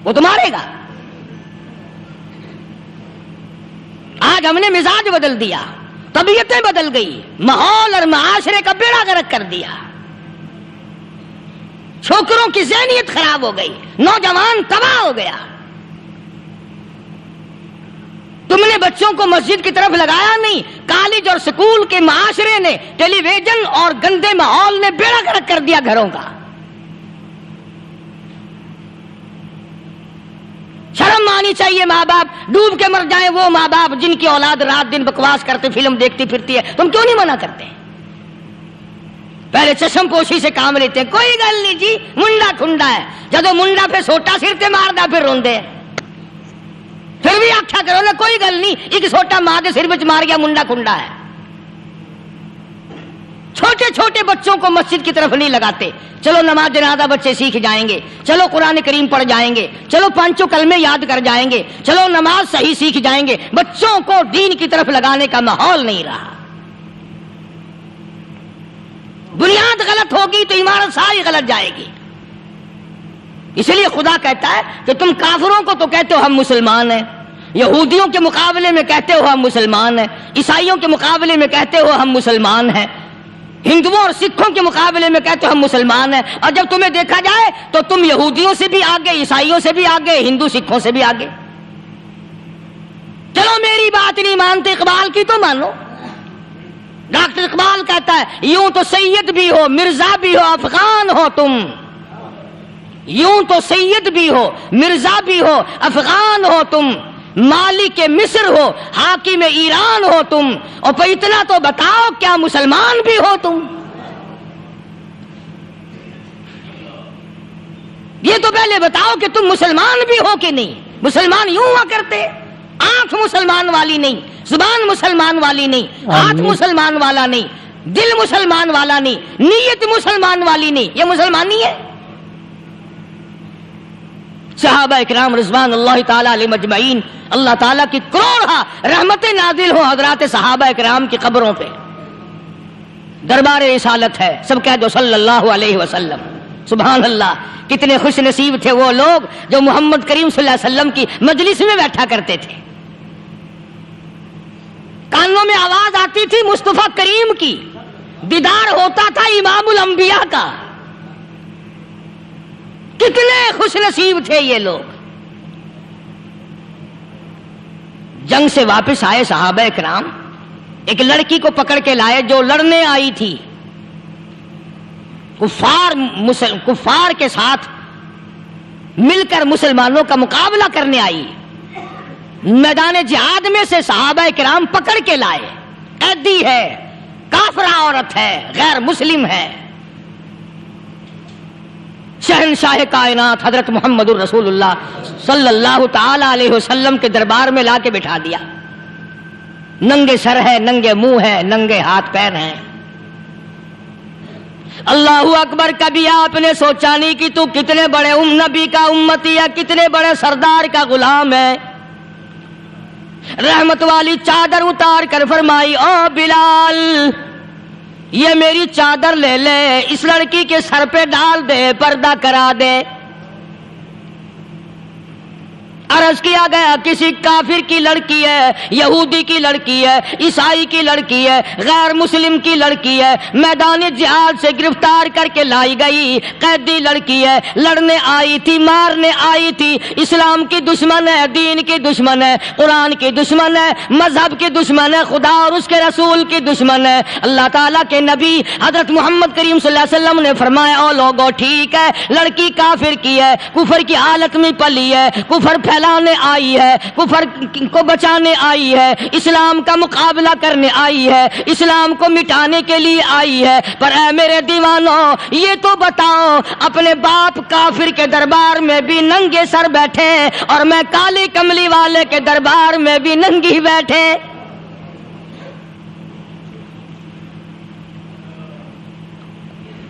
وہ تو مارے گا۔ آج ہم نے مزاج بدل دیا، طبیعتیں بدل گئی، ماحول اور معاشرے کا بیڑا غرق کر دیا، چھوکروں کی ذہنیت خراب ہو گئی، نوجوان تباہ ہو گیا۔ تم نے بچوں کو مسجد کی طرف لگایا نہیں، کالج اور سکول کے معاشرے نے، ٹیلی ویژن اور گندے ماحول نے بیڑا غرق کر دیا گھروں کا۔ شرم آنی چاہیے، ماں باپ ڈوب کے مر جائیں وہ ماں باپ جن کی اولاد رات دن بکواس کرتے فلم دیکھتی پھرتی ہے، تم کیوں نہیں منع کرتے؟ پہلے چشم پوشی سے کام لیتے ہیں، کوئی گل نہیں جی منڈا ٹھنڈا ہے، جدو منڈا پھر سوٹا سر تے ماردا پھر روندے، پھر بھی آخیا کرو نا کوئی گل نہیں، ایک سوٹا ماں کے سر وچ مار گیا منڈا ٹھنڈا ہے۔ چھوٹے چھوٹے بچوں کو مسجد کی طرف نہیں لگاتے، چلو نماز جنازہ بچے سیکھ جائیں گے، چلو قرآن کریم پڑھ جائیں گے، چلو پانچوں کلمے یاد کر جائیں گے، چلو نماز صحیح سیکھ جائیں گے، بچوں کو دین کی طرف لگانے کا ماحول نہیں رہا۔ بنیاد غلط ہوگی تو عمارت ساری غلط جائے گی۔ اس لیے خدا کہتا ہے کہ تم کافروں کو تو کہتے ہو ہم مسلمان ہیں، یہودیوں کے مقابلے میں کہتے ہو ہم مسلمان ہیں، عیسائیوں کے مقابلے میں کہتے ہو ہم مسلمان ہیں، ہندوؤں اور سکھوں کے مقابلے میں کہتے ہو ہم مسلمان ہیں، اور جب تمہیں دیکھا جائے تو تم یہودیوں سے بھی آگے، عیسائیوں سے بھی آگے، ہندو سکھوں سے بھی آگے۔ چلو میری بات نہیں مانتے اقبال کی تو مانو۔ ڈاکٹر اقبال کہتا ہے یوں تو سید بھی ہو، مرزا بھی ہو، افغان ہو تم، یوں تو سید بھی ہو، مرزا بھی ہو، افغان ہو تم، مالک مصر ہو، حاکم ایران ہو تم، اور پھر اتنا تو بتاؤ کیا مسلمان بھی ہو تم؟ یہ تو پہلے بتاؤ کہ تم مسلمان بھی ہو کہ نہیں۔ مسلمان یوں ہوا کرتے، آنکھ مسلمان والی نہیں، زبان مسلمان والی نہیں، ہاتھ مسلمان والا نہیں، دل مسلمان والا نہیں، نیت مسلمان والی نہیں، یہ مسلمان نہیں ہے۔ صحابہ اکرام رضوان اللہ تعالی علیہ مجمعین، اللہ تعالیٰ کی کروڑہ رحمتیں نازل ہو حضرات صحابہ اکرام کی قبروں پہ۔ دربار رسالت ہے، سب کہہ دو صلی اللہ علیہ وسلم۔ سبحان اللہ، کتنے خوش نصیب تھے وہ لوگ جو محمد کریم صلی اللہ علیہ وسلم کی مجلس میں بیٹھا کرتے تھے۔ کانوں میں آواز آتی تھی مصطفیٰ کریم کی، دیدار ہوتا تھا امام الانبیاء کا۔ کتنے خوش نصیب تھے یہ لوگ۔ جنگ سے واپس آئے صحابہ اکرام، ایک لڑکی کو پکڑ کے لائے جو لڑنے آئی تھی، کفار کے ساتھ مل کر مسلمانوں کا مقابلہ کرنے آئی۔ میدان جہاد میں سے صحابہ کرام پکڑ کے لائے، قیدی ہے، کافرہ عورت ہے، غیر مسلم ہے۔ شہنشاہ کائنات حضرت محمد الرسول اللہ صلی اللہ تعالی علیہ وسلم کے دربار میں لا کے بٹھا دیا۔ ننگے سر ہے، ننگے منہ ہے، ننگے ہاتھ پیر ہیں۔ اللہ اکبر، کبھی آپ نے سوچا نہیں کہ تو کتنے بڑے نبی کا امتی ہے، کتنے بڑے سردار کا غلام ہے۔ رحمت والی چادر اتار کر فرمائی او بلال یہ میری چادر لے لے، اس لڑکی کے سر پہ ڈال دے، پردہ کرا دے۔ عرض کیا گیا کسی کافر کی لڑکی ہے، یہودی کی لڑکی ہے، عیسائی کی لڑکی ہے، غیر مسلم کی لڑکی ہے، میدان جہاد سے گرفتار کر کے لائی گئی، قیدی لڑکی ہے، لڑنے آئی تھی، مارنے آئی تھی، اسلام کی دشمن ہے، دین کی دشمن ہے، قرآن کی دشمن ہے، مذہب کی دشمن ہے، خدا اور اس کے رسول کی دشمن ہے۔ اللہ تعالیٰ کے نبی حضرت محمد کریم صلی اللہ علیہ وسلم نے فرمایا او لوگو ٹھیک ہے، لڑکی کافر کی ہے، کفر کی حالت میں پلی ہے، کفر پھیلانے بچانے آئی ہے، کفر کو بچانے آئی ہے، اسلام کا مقابلہ کرنے آئی ہے، اسلام کو مٹانے کے لیے آئی ہے۔ پر اے میرے دیوانوں، یہ تو بتاؤ، اپنے باپ کافر کے دربار میں بھی ننگے سر بیٹھے اور میں کالی کملی والے کے دربار میں بھی ننگی بیٹھے۔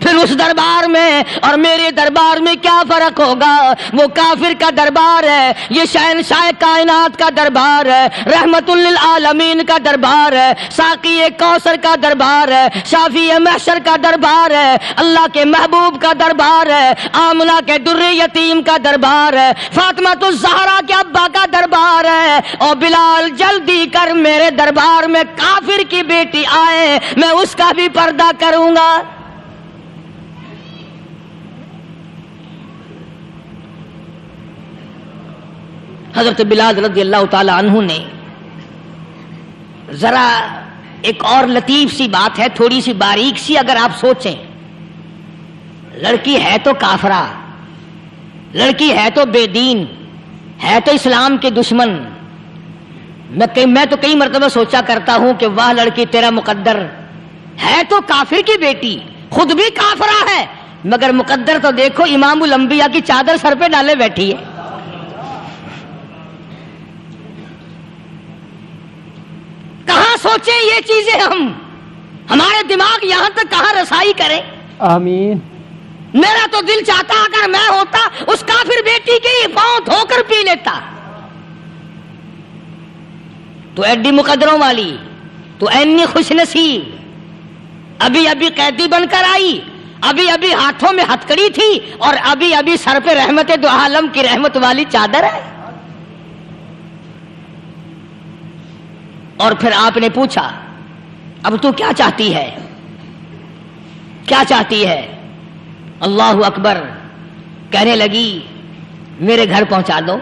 پھر اس دربار میں اور میرے دربار میں کیا فرق ہوگا؟ وہ کافر کا دربار ہے، یہ شہنشاہ کائنات کا دربار ہے، رحمت للعالمین کا دربار ہے، ساقی کوثر کا دربار ہے، شافی محشر کا دربار ہے، اللہ کے محبوب کا دربار ہے، آمنہ کے در یتیم کا دربار ہے، فاطمہ الزہرا کے ابا کا دربار ہے۔ اور بلال جلدی کر، میرے دربار میں کافر کی بیٹی آئے، میں اس کا بھی پردہ کروں گا۔ حضرت بلال رضی اللہ تعالی عنہ نے ذرا ایک اور لطیف سی بات ہے، تھوڑی سی باریک سی، اگر آپ سوچیں، لڑکی ہے تو کافرہ، لڑکی ہے تو بے دین، ہے تو اسلام کے دشمن۔ میں تو کئی مرتبہ سوچا کرتا ہوں کہ واہ لڑکی تیرا مقدر، ہے تو کافر کی بیٹی، خود بھی کافرہ ہے، مگر مقدر تو دیکھو، امام الانبیاء کی چادر سر پہ ڈالے بیٹھی ہے۔ کہاں سوچیں یہ چیزیں، ہمارے دماغ یہاں تک کہاں رسائی کریں؟ آمین۔ میرا تو دل چاہتا اگر میں ہوتا اس کافر بیٹی کے ہی پاؤں دھو کر پی لیتا۔ تو ایڈی مقدروں والی، تو اینی خوش نصیب، ابھی ابھی قیدی بن کر آئی، ابھی ابھی ہاتھوں میں ہتکڑی تھی اور ابھی ابھی سر پہ رحمت دو عالم کی رحمت والی چادر ہے۔ اور پھر آپ نے پوچھا اب تو کیا چاہتی ہے، کیا چاہتی ہے؟ اللہ اکبر، کہنے لگی میرے گھر پہنچا دو،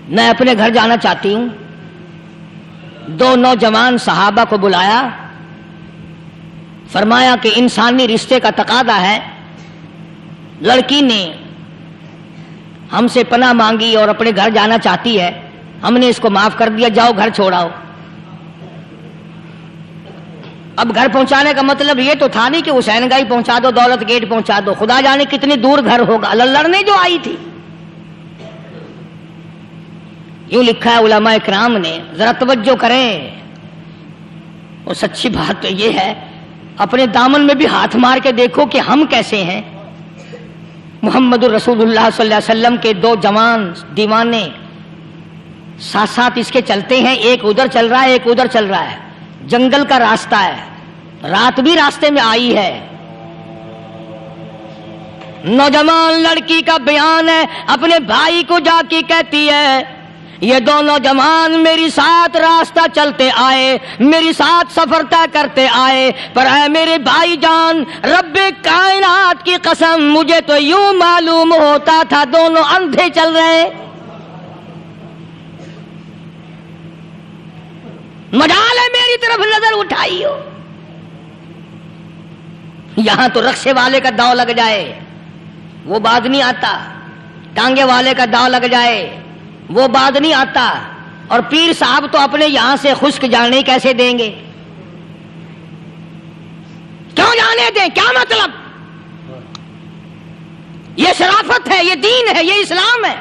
میں اپنے گھر جانا چاہتی ہوں۔ دو نوجوان صحابہ کو بلایا، فرمایا کہ انسانی رشتے کا تقاضا ہے، لڑکی نے ہم سے پناہ مانگی اور اپنے گھر جانا چاہتی ہے، ہم نے اس کو معاف کر دیا، جاؤ گھر چھوڑاؤ۔ اب گھر پہنچانے کا مطلب یہ تو تھا نہیں کہ حسین گائی پہنچا دو، دولت گیٹ پہنچا دو، خدا جانے کتنی دور گھر ہوگا، لڑنے جو آئی تھی۔ یوں لکھا ہے علماء اکرام نے، ذرا توجہ کریں، اور سچی بات تو یہ ہے، اپنے دامن میں بھی ہاتھ مار کے دیکھو کہ ہم کیسے ہیں۔ محمد الرسول اللہ صلی اللہ علیہ وسلم کے دو جوان دیوانے ساتھ ساتھ اس کے چلتے ہیں، ایک ادھر چل رہا ہے ایک ادھر چل رہا ہے، جنگل کا راستہ ہے، رات بھی راستے میں آئی ہے۔ نوجوان لڑکی کا بیان ہے، اپنے بھائی کو جا کے کہتی ہے یہ دو نوجوان میری ساتھ راستہ چلتے آئے، میری ساتھ سفر طے کرتے آئے، پر اے میرے بھائی جان، رب کائنات کی قسم مجھے تو یوں معلوم ہوتا تھا دونوں اندھے چل رہے۔ مجال ہے میری طرف نظر اٹھائی ہو، یہاں تو رکشے والے کا داؤ لگ جائے وہ بعد نہیں آتا، ٹانگے والے کا داؤ لگ جائے وہ بعد نہیں آتا، اور پیر صاحب تو اپنے یہاں سے خشک جانے کیسے دیں گے؟ کیوں جانے دیں؟ کیا مطلب؟ یہ شرافت ہے، یہ دین ہے، یہ اسلام ہے۔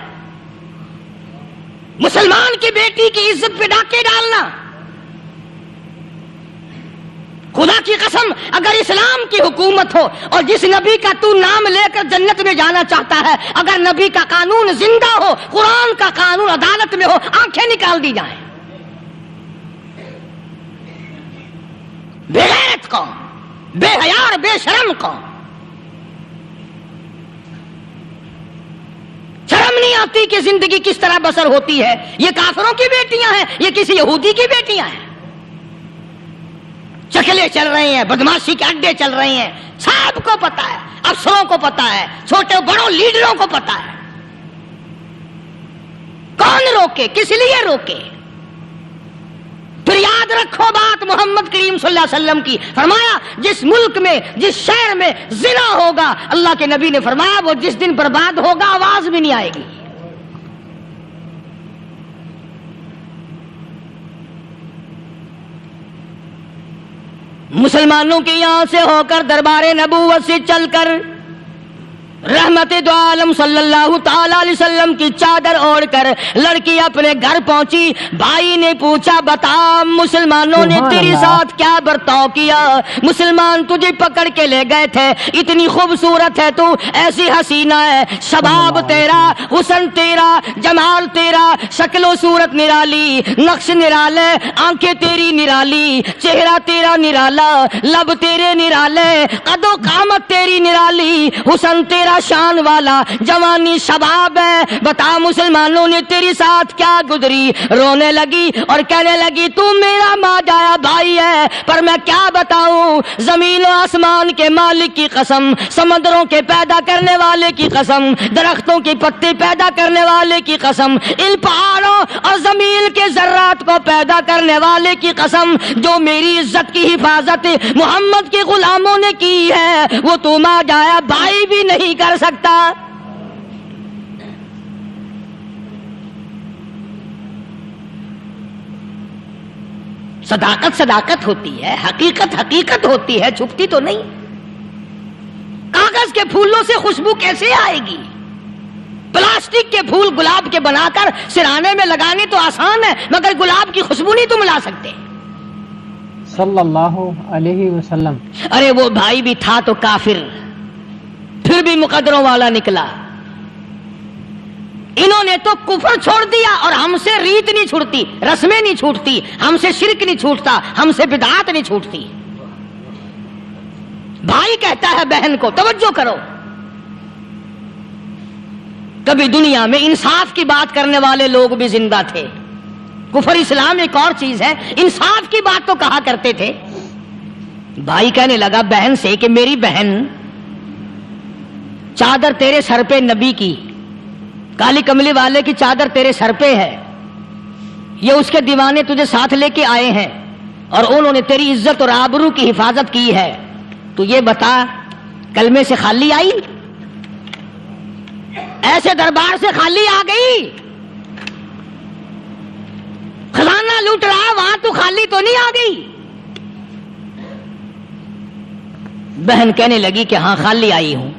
مسلمان کی بیٹی کی عزت پہ ڈاکے ڈالنا، خدا کی قسم اگر اسلام کی حکومت ہو اور جس نبی کا تو نام لے کر جنت میں جانا چاہتا ہے، اگر نبی کا قانون زندہ ہو، قرآن کا قانون عدالت میں ہو، آنکھیں نکال دی جائیں۔ بے غیرت قوم، بے حیا اور بے شرم قوم، شرم نہیں آتی کہ زندگی کس طرح بسر ہوتی ہے۔ یہ کافروں کی بیٹیاں ہیں، یہ کسی یہودی کی بیٹیاں ہیں، چکلے چل رہے ہیں، بدماشی کے اڈے چل رہے ہیں، سب کو پتا ہے، افسروں کو پتا ہے، چھوٹے بڑوں لیڈروں کو پتا ہے۔ کون روکے؟ کس لیے روکے؟ پھر یاد رکھو بات محمد کریم صلی اللہ علیہ وسلم کی، فرمایا جس ملک میں جس شہر میں زنا ہوگا، اللہ کے نبی نے فرمایا وہ جس دن برباد ہوگا آواز بھی نہیں آئے گی۔ مسلمانوں کے یہاں سے ہو کر دربار نبوت سے چل کر رحمت دو عالم صلی اللہ تعالی علیہ وسلم کی چادر اوڑھ کر لڑکی اپنے گھر پہنچی. بھائی نے پوچھا بتا مسلمانوں نے تیرے ساتھ کیا برتاؤ کیا؟ مسلمان تجھے پکڑ کے لے گئے تھے، اتنی خوبصورت ہے تو، ایسی حسینہ ہے، شباب تیرا، حسن تیرا، جمال تیرا، شکل و صورت نرالی، نقش نرالے، آنکھیں تیری نرالی، چہرہ تیرا نرالا، لب تیرے نرالے، قد و قامت تیری نرالی، حسن تیرا شان والا، جوانی شباب ہے، بتا مسلمانوں نے تیری ساتھ کیا گزری؟ رونے لگی اور کہنے لگی تو میرا ماں جایا بھائی ہے، پر میں کیا بتاؤں، زمین و آسمان کے مالک کی قسم، سمندروں کے پیدا کرنے والے کی قسم، درختوں کے پتے پیدا کرنے والے کی قسم، ان پہاڑوں اور زمین کے ذرات کو پیدا کرنے والے کی قسم، جو میری عزت کی حفاظت محمد کے غلاموں نے کی ہے، وہ تو ماں جایا بھائی بھی نہیں کر سکتا. صداقت صداقت ہوتی ہے، حقیقت حقیقت ہوتی ہے، چھپتی تو نہیں. کاغذ کے پھولوں سے خوشبو کیسے آئے گی؟ پلاسٹک کے پھول گلاب کے بنا کر سرانے میں لگانے تو آسان ہے، مگر گلاب کی خوشبو نہیں تم لا سکتے. صلی اللہ علیہ وسلم. ارے وہ بھائی بھی تھا تو کافر، پھر بھی مقدروں والا نکلا. انہوں نے تو کفر چھوڑ دیا، اور ہم سے ریت نہیں چھوٹتی، رسمیں نہیں چھوٹتی، ہم سے شرک نہیں چھوٹتا، ہم سے بدعات نہیں چھوٹتی. بھائی کہتا ہے بہن کو توجہ کرو. کبھی دنیا میں انصاف کی بات کرنے والے لوگ بھی زندہ تھے. کفر اسلام ایک اور چیز ہے، انصاف کی بات تو کہا کرتے تھے. بھائی کہنے لگا بہن سے کہ میری بہن، چادر تیرے سر پہ نبی کی، کالی کملی والے کی چادر تیرے سر پہ ہے، یہ اس کے دیوانے تجھے ساتھ لے کے آئے ہیں اور انہوں نے تیری عزت اور آبرو کی حفاظت کی ہے. تو یہ بتا کلمے سے خالی آئی؟ ایسے دربار سے خالی آ گئی؟ خزانہ لوٹ رہا وہاں تو خالی تو نہیں آ گئی؟ بہن کہنے لگی کہ ہاں خالی آئی ہوں.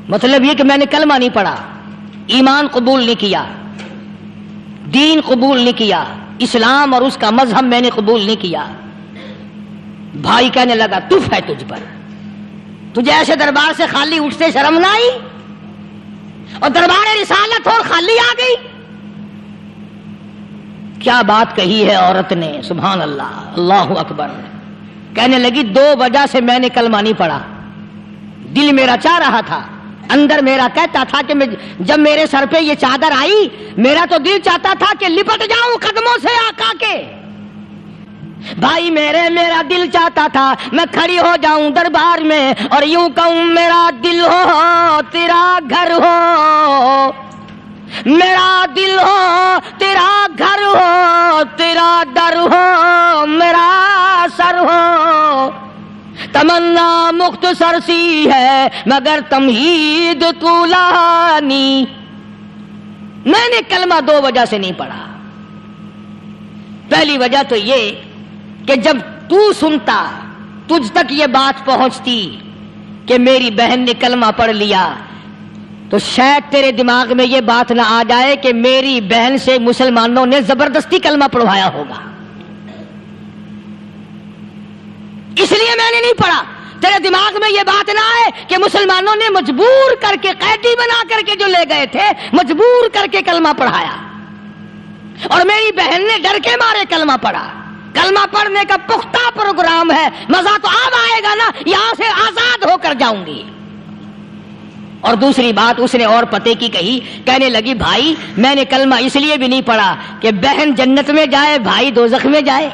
مطلب یہ کہ میں نے کلمہ نہیں پڑھا، ایمان قبول نہیں کیا، دین قبول نہیں کیا، اسلام اور اس کا مذہب میں نے قبول نہیں کیا. بھائی کہنے لگا تف ہے تجھ پر، تجھے ایسے دربار سے خالی اٹھتے شرم نہ آئی؟ اور دربار رسالت اور خالی آ گئی. کیا بات کہی ہے عورت نے، سبحان اللہ، اللہ اکبر. کہنے لگی 2 وجہ سے میں نے کلمہ نہیں پڑھا. دل میرا چاہ رہا تھا، اندر میرا کہتا تھا کہ جب میرے سر پہ یہ چادر آئی، میرا تو دل چاہتا تھا کہ لپٹ جاؤں قدموں سے آقا کے. بھائی میرا دل چاہتا تھا میں کھڑی ہو جاؤں دربار میں اور یوں کہوں میرا دل ہو تیرا گھر ہو، میرا دل ہو تیرا گھر ہو، تیرا در ہو میرا سر ہو. تمنا مختصر سی ہے مگر تمہید طولانی. میں نے کلمہ 2 وجہ سے نہیں پڑھا. پہلی وجہ تو یہ کہ جب تو سنتا، تجھ تک یہ بات پہنچتی کہ میری بہن نے کلمہ پڑھ لیا، تو شاید تیرے دماغ میں یہ بات نہ آ جائے کہ میری بہن سے مسلمانوں نے زبردستی کلمہ پڑھوایا ہوگا. اس لیے میں نے نہیں پڑھا. تیرے دماغ میں یہ بات نہ آئے کہ مسلمانوں نے مجبور کر کے، قیدی بنا کر کے جو لے گئے تھے، مجبور کر کے کلمہ پڑھایا اور میری بہن نے ڈر کے مارے کلمہ پڑھا. کلمہ پڑھنے کا پختہ پروگرام ہے. مزہ تو اب آئے گا نا، یہاں سے آزاد ہو کر جاؤں گی. اور دوسری بات اس نے اور پتے کی کہی. کہنے لگی بھائی میں نے کلمہ اس لیے بھی نہیں پڑھا کہ بہن جنت میں جائے بھائی دوزخ میں جائے.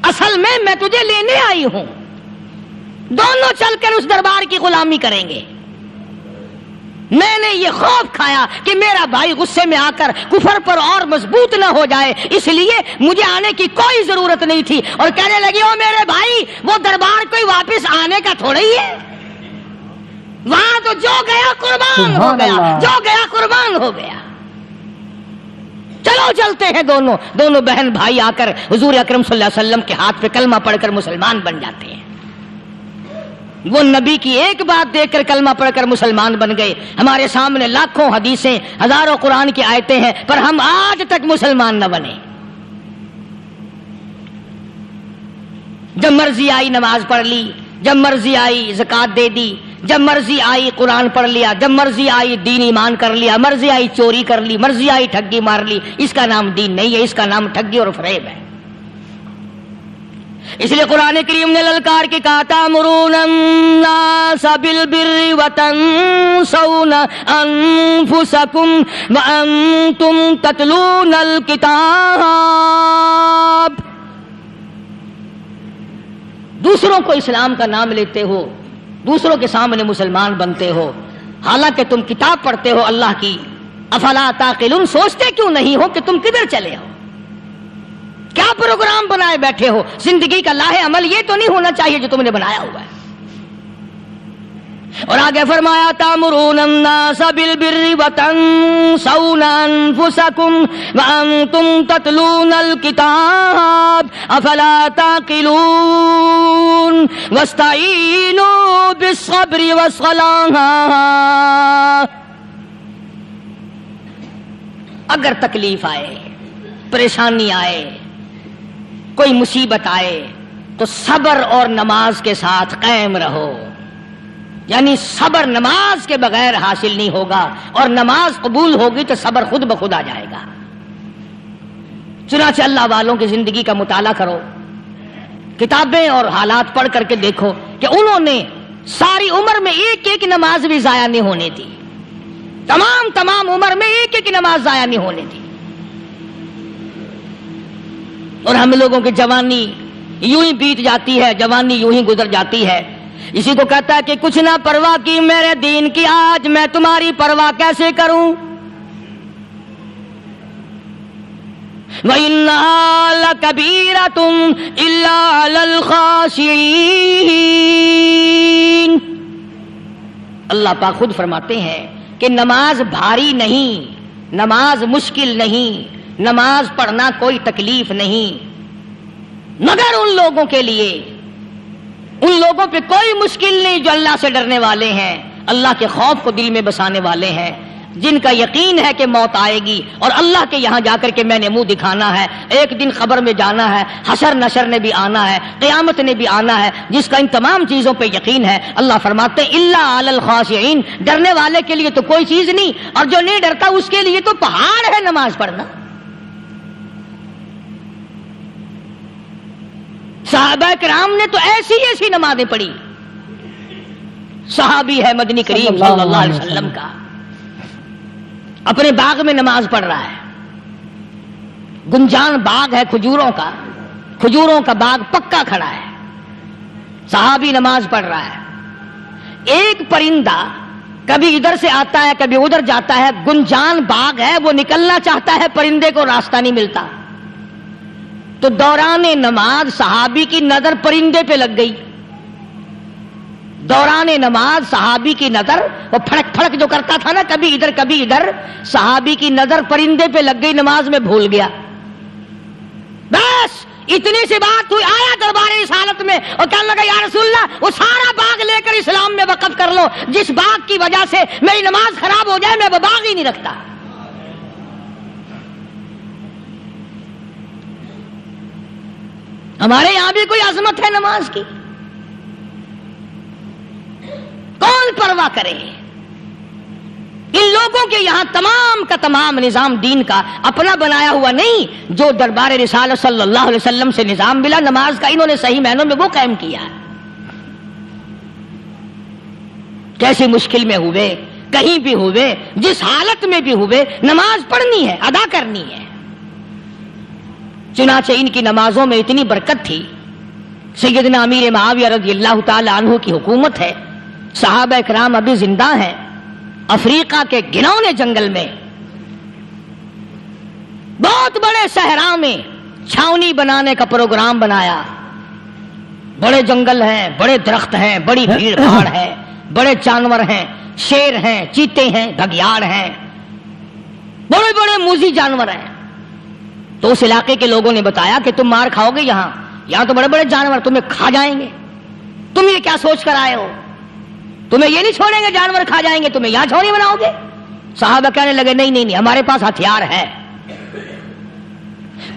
اصل میں تجھے لینے آئی ہوں، دونوں چل کر اس دربار کی غلامی کریں گے. میں نے یہ خوف کھایا کہ میرا بھائی غصے میں آ کر کفر پر اور مضبوط نہ ہو جائے، اس لیے مجھے آنے کی کوئی ضرورت نہیں تھی. اور کہنے لگی او میرے بھائی، وہ دربار کوئی واپس آنے کا تھوڑا ہی ہے. وہاں تو جو گیا قربان ہو گیا، جو گیا قربان ہو گیا. چلو چلتے ہیں دونوں بہن بھائی آ کر حضور اکرم صلی اللہ علیہ وسلم کے ہاتھ پہ کلمہ پڑھ کر مسلمان بن جاتے ہیں. وہ نبی کی ایک بات دیکھ کر کلمہ پڑھ کر مسلمان بن گئے. ہمارے سامنے لاکھوں حدیثیں، ہزاروں قرآن کی آیتیں ہیں، پر ہم آج تک مسلمان نہ بنے. جب مرضی آئی نماز پڑھ لی، جب مرضی آئی زکوٰۃ دے دی، جب مرضی آئی قرآن پڑھ لیا، جب مرضی آئی دین ایمان کر لیا، مرضی آئی چوری کر لی، مرضی آئی ٹھگی مار لی. اس کا نام دین نہیں ہے، اس کا نام ٹھگی اور فریب ہے. اس لیے قرآن کریم نے للکار کے کہا تأمرون الناس بالبر وتنسون انفسکم وانتم تتلون الکتاب. دوسروں کو اسلام کا نام لیتے ہو، دوسروں کے سامنے مسلمان بنتے ہو، حالانکہ تم کتاب پڑھتے ہو اللہ کی. افلا تعقلون، سوچتے کیوں نہیں ہو کہ تم کدھر چلے ہو؟ کیا پروگرام بنائے بیٹھے ہو؟ زندگی کا لاہ عمل یہ تو نہیں ہونا چاہیے جو تم نے بنایا ہوا ہے. اور آگے فرمایا تأمرون الناس بالبر وتنسون انفسکم وانتم تتلون الکتاب افلا تعقلون واستعینوا بالصبر والصلاة. اگر تکلیف آئے، پریشانی آئے، کوئی مصیبت آئے تو صبر اور نماز کے ساتھ قائم رہو. یعنی صبر نماز کے بغیر حاصل نہیں ہوگا، اور نماز قبول ہوگی تو صبر خود بخود آ جائے گا. چنانچہ اللہ والوں کی زندگی کا مطالعہ کرو، کتابیں اور حالات پڑھ کر کے دیکھو کہ انہوں نے ساری عمر میں ایک ایک نماز بھی ضائع نہیں ہونے دی. تمام عمر میں ایک ایک نماز ضائع نہیں ہونے دی. اور ہم لوگوں کی جوانی یوں ہی بیت جاتی ہے، جوانی یوں ہی گزر جاتی ہے. اسی کو کہتا ہے کہ کچھ نہ پرواہ کی میرے دین کی، آج میں تمہاری پرواہ کیسے کروں. وَإِنَّهَا لَكَبِيرَةٌ إِلَّا عَلَى الْخَاشِعِينَ. اللہ پاک خود فرماتے ہیں کہ نماز بھاری نہیں، نماز مشکل نہیں، نماز پڑھنا کوئی تکلیف نہیں، مگر ان لوگوں کے لیے، ان لوگوں پہ کوئی مشکل نہیں جو اللہ سے ڈرنے والے ہیں، اللہ کے خوف کو دل میں بسانے والے ہیں، جن کا یقین ہے کہ موت آئے گی اور اللہ کے یہاں جا کر کے میں نے منہ دکھانا ہے، ایک دن خبر میں جانا ہے، حشر نشر نے بھی آنا ہے، قیامت نے بھی آنا ہے، جس کا ان تمام چیزوں پہ یقین ہے. اللہ فرماتے ہیں الا علی الخاشعین، ڈرنے والے کے لیے تو کوئی چیز نہیں، اور جو نہیں ڈرتا اس کے لیے تو پہاڑ ہے نماز پڑھنا. صحابہ کرام نے تو ایسی ایسی نمازیں پڑھی. صحابی ہے مدنی کریم صلی اللہ علیہ وسلم کا، اپنے باغ میں نماز پڑھ رہا ہے. گنجان باغ ہے کھجوروں کا باغ پکا کھڑا ہے. صحابی نماز پڑھ رہا ہے. ایک پرندہ کبھی ادھر سے آتا ہے کبھی ادھر جاتا ہے. گنجان باغ ہے، وہ نکلنا چاہتا ہے، پرندے کو راستہ نہیں ملتا. تو دوران نماز صحابی کی نظر پرندے پہ لگ گئی. دوران نماز صحابی کی نظر، وہ پھڑک پھڑک جو کرتا تھا نا کبھی ادھر کبھی ادھر، صحابی کی نظر پرندے پہ لگ گئی، نماز میں بھول گیا. بس اتنی سی بات ہوئی، آیا دربار رسالت میں اور کہنے لگا یا رسول اللہ وہ سارا باغ لے کر اسلام میں وقف کر لو، جس باغ کی وجہ سے میری نماز خراب ہو جائے میں وہ باغ ہی نہیں رکھتا. ہمارے یہاں بھی کوئی عظمت ہے نماز کی؟ کون پرواہ کرے؟ ان لوگوں کے یہاں تمام کا تمام نظام دین کا اپنا بنایا ہوا نہیں، جو دربار رسالت صلی اللہ علیہ وسلم سے نظام ملا نماز کا، انہوں نے صحیح معنوں میں وہ قائم کیا. کیسی مشکل میں ہوئے، کہیں بھی ہوئے، جس حالت میں بھی ہوئے، نماز پڑھنی ہے، ادا کرنی ہے. چنانچہ ان کی نمازوں میں اتنی برکت تھی. سیدنا امیر معاویہ رضی اللہ تعالی عنہ کی حکومت ہے، صحابہ کرام ابھی زندہ ہیں. افریقہ کے گھنونے جنگل میں بہت بڑے صحرا میں چھاونی بنانے کا پروگرام بنایا. بڑے جنگل ہیں، بڑے درخت ہیں، بڑی بھیڑ بھاڑ ہے، بڑے جانور ہیں، شیر ہیں، چیتے ہیں، گھگیاڑ ہیں، بڑے بڑے موذی جانور ہیں. تو اس علاقے کے لوگوں نے بتایا کہ تم مار کھاؤ گے، یہاں تو بڑے بڑے جانور تمہیں کھا جائیں گے، تم یہ کیا سوچ کر آئے ہو؟ تمہیں یہ نہیں چھوڑیں گے، جانور کھا جائیں گے، تمہیں یہاں چھوڑی بناؤ گے؟ صحابہ کہنے لگے نہیں، ہمارے پاس ہتھیار ہے۔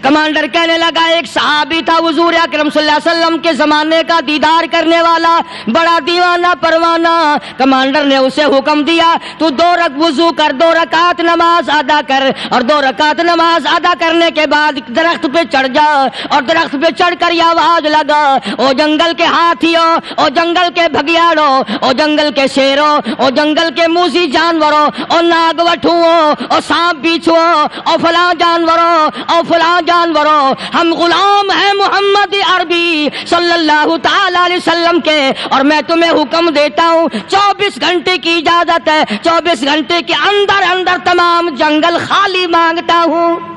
کمانڈر کہنے لگا، ایک صحابی تھا حضور اکرم صلی اللہ علیہ وسلم کے زمانے کا دیدار کرنے والا، بڑا دیوانہ پروانہ۔ کمانڈر نے اسے حکم دیا، تو 2 وضو کر، 2 رکعت نماز ادا کر، اور 2 رکعت نماز ادا کرنے کے بعد درخت پہ چڑھ جا، اور درخت پہ چڑھ کر یہ آواز لگا، او جنگل کے ہاتھیوں، او جنگل کے بھگیاڑوں، او جنگل کے شیروں، او جنگل کے موذی جانوروں، او ناگ وٹھوؤں، او سانپ بیچھوؤں، او فلاں جانوروں، او فلاں جانوروں، ہم غلام ہیں محمد عربی صلی اللہ تعالی علیہ وسلم کے، اور میں تمہیں حکم دیتا ہوں 24 گھنٹے کی اجازت ہے، 24 گھنٹے کے اندر تمام جنگل خالی مانگتا ہوں۔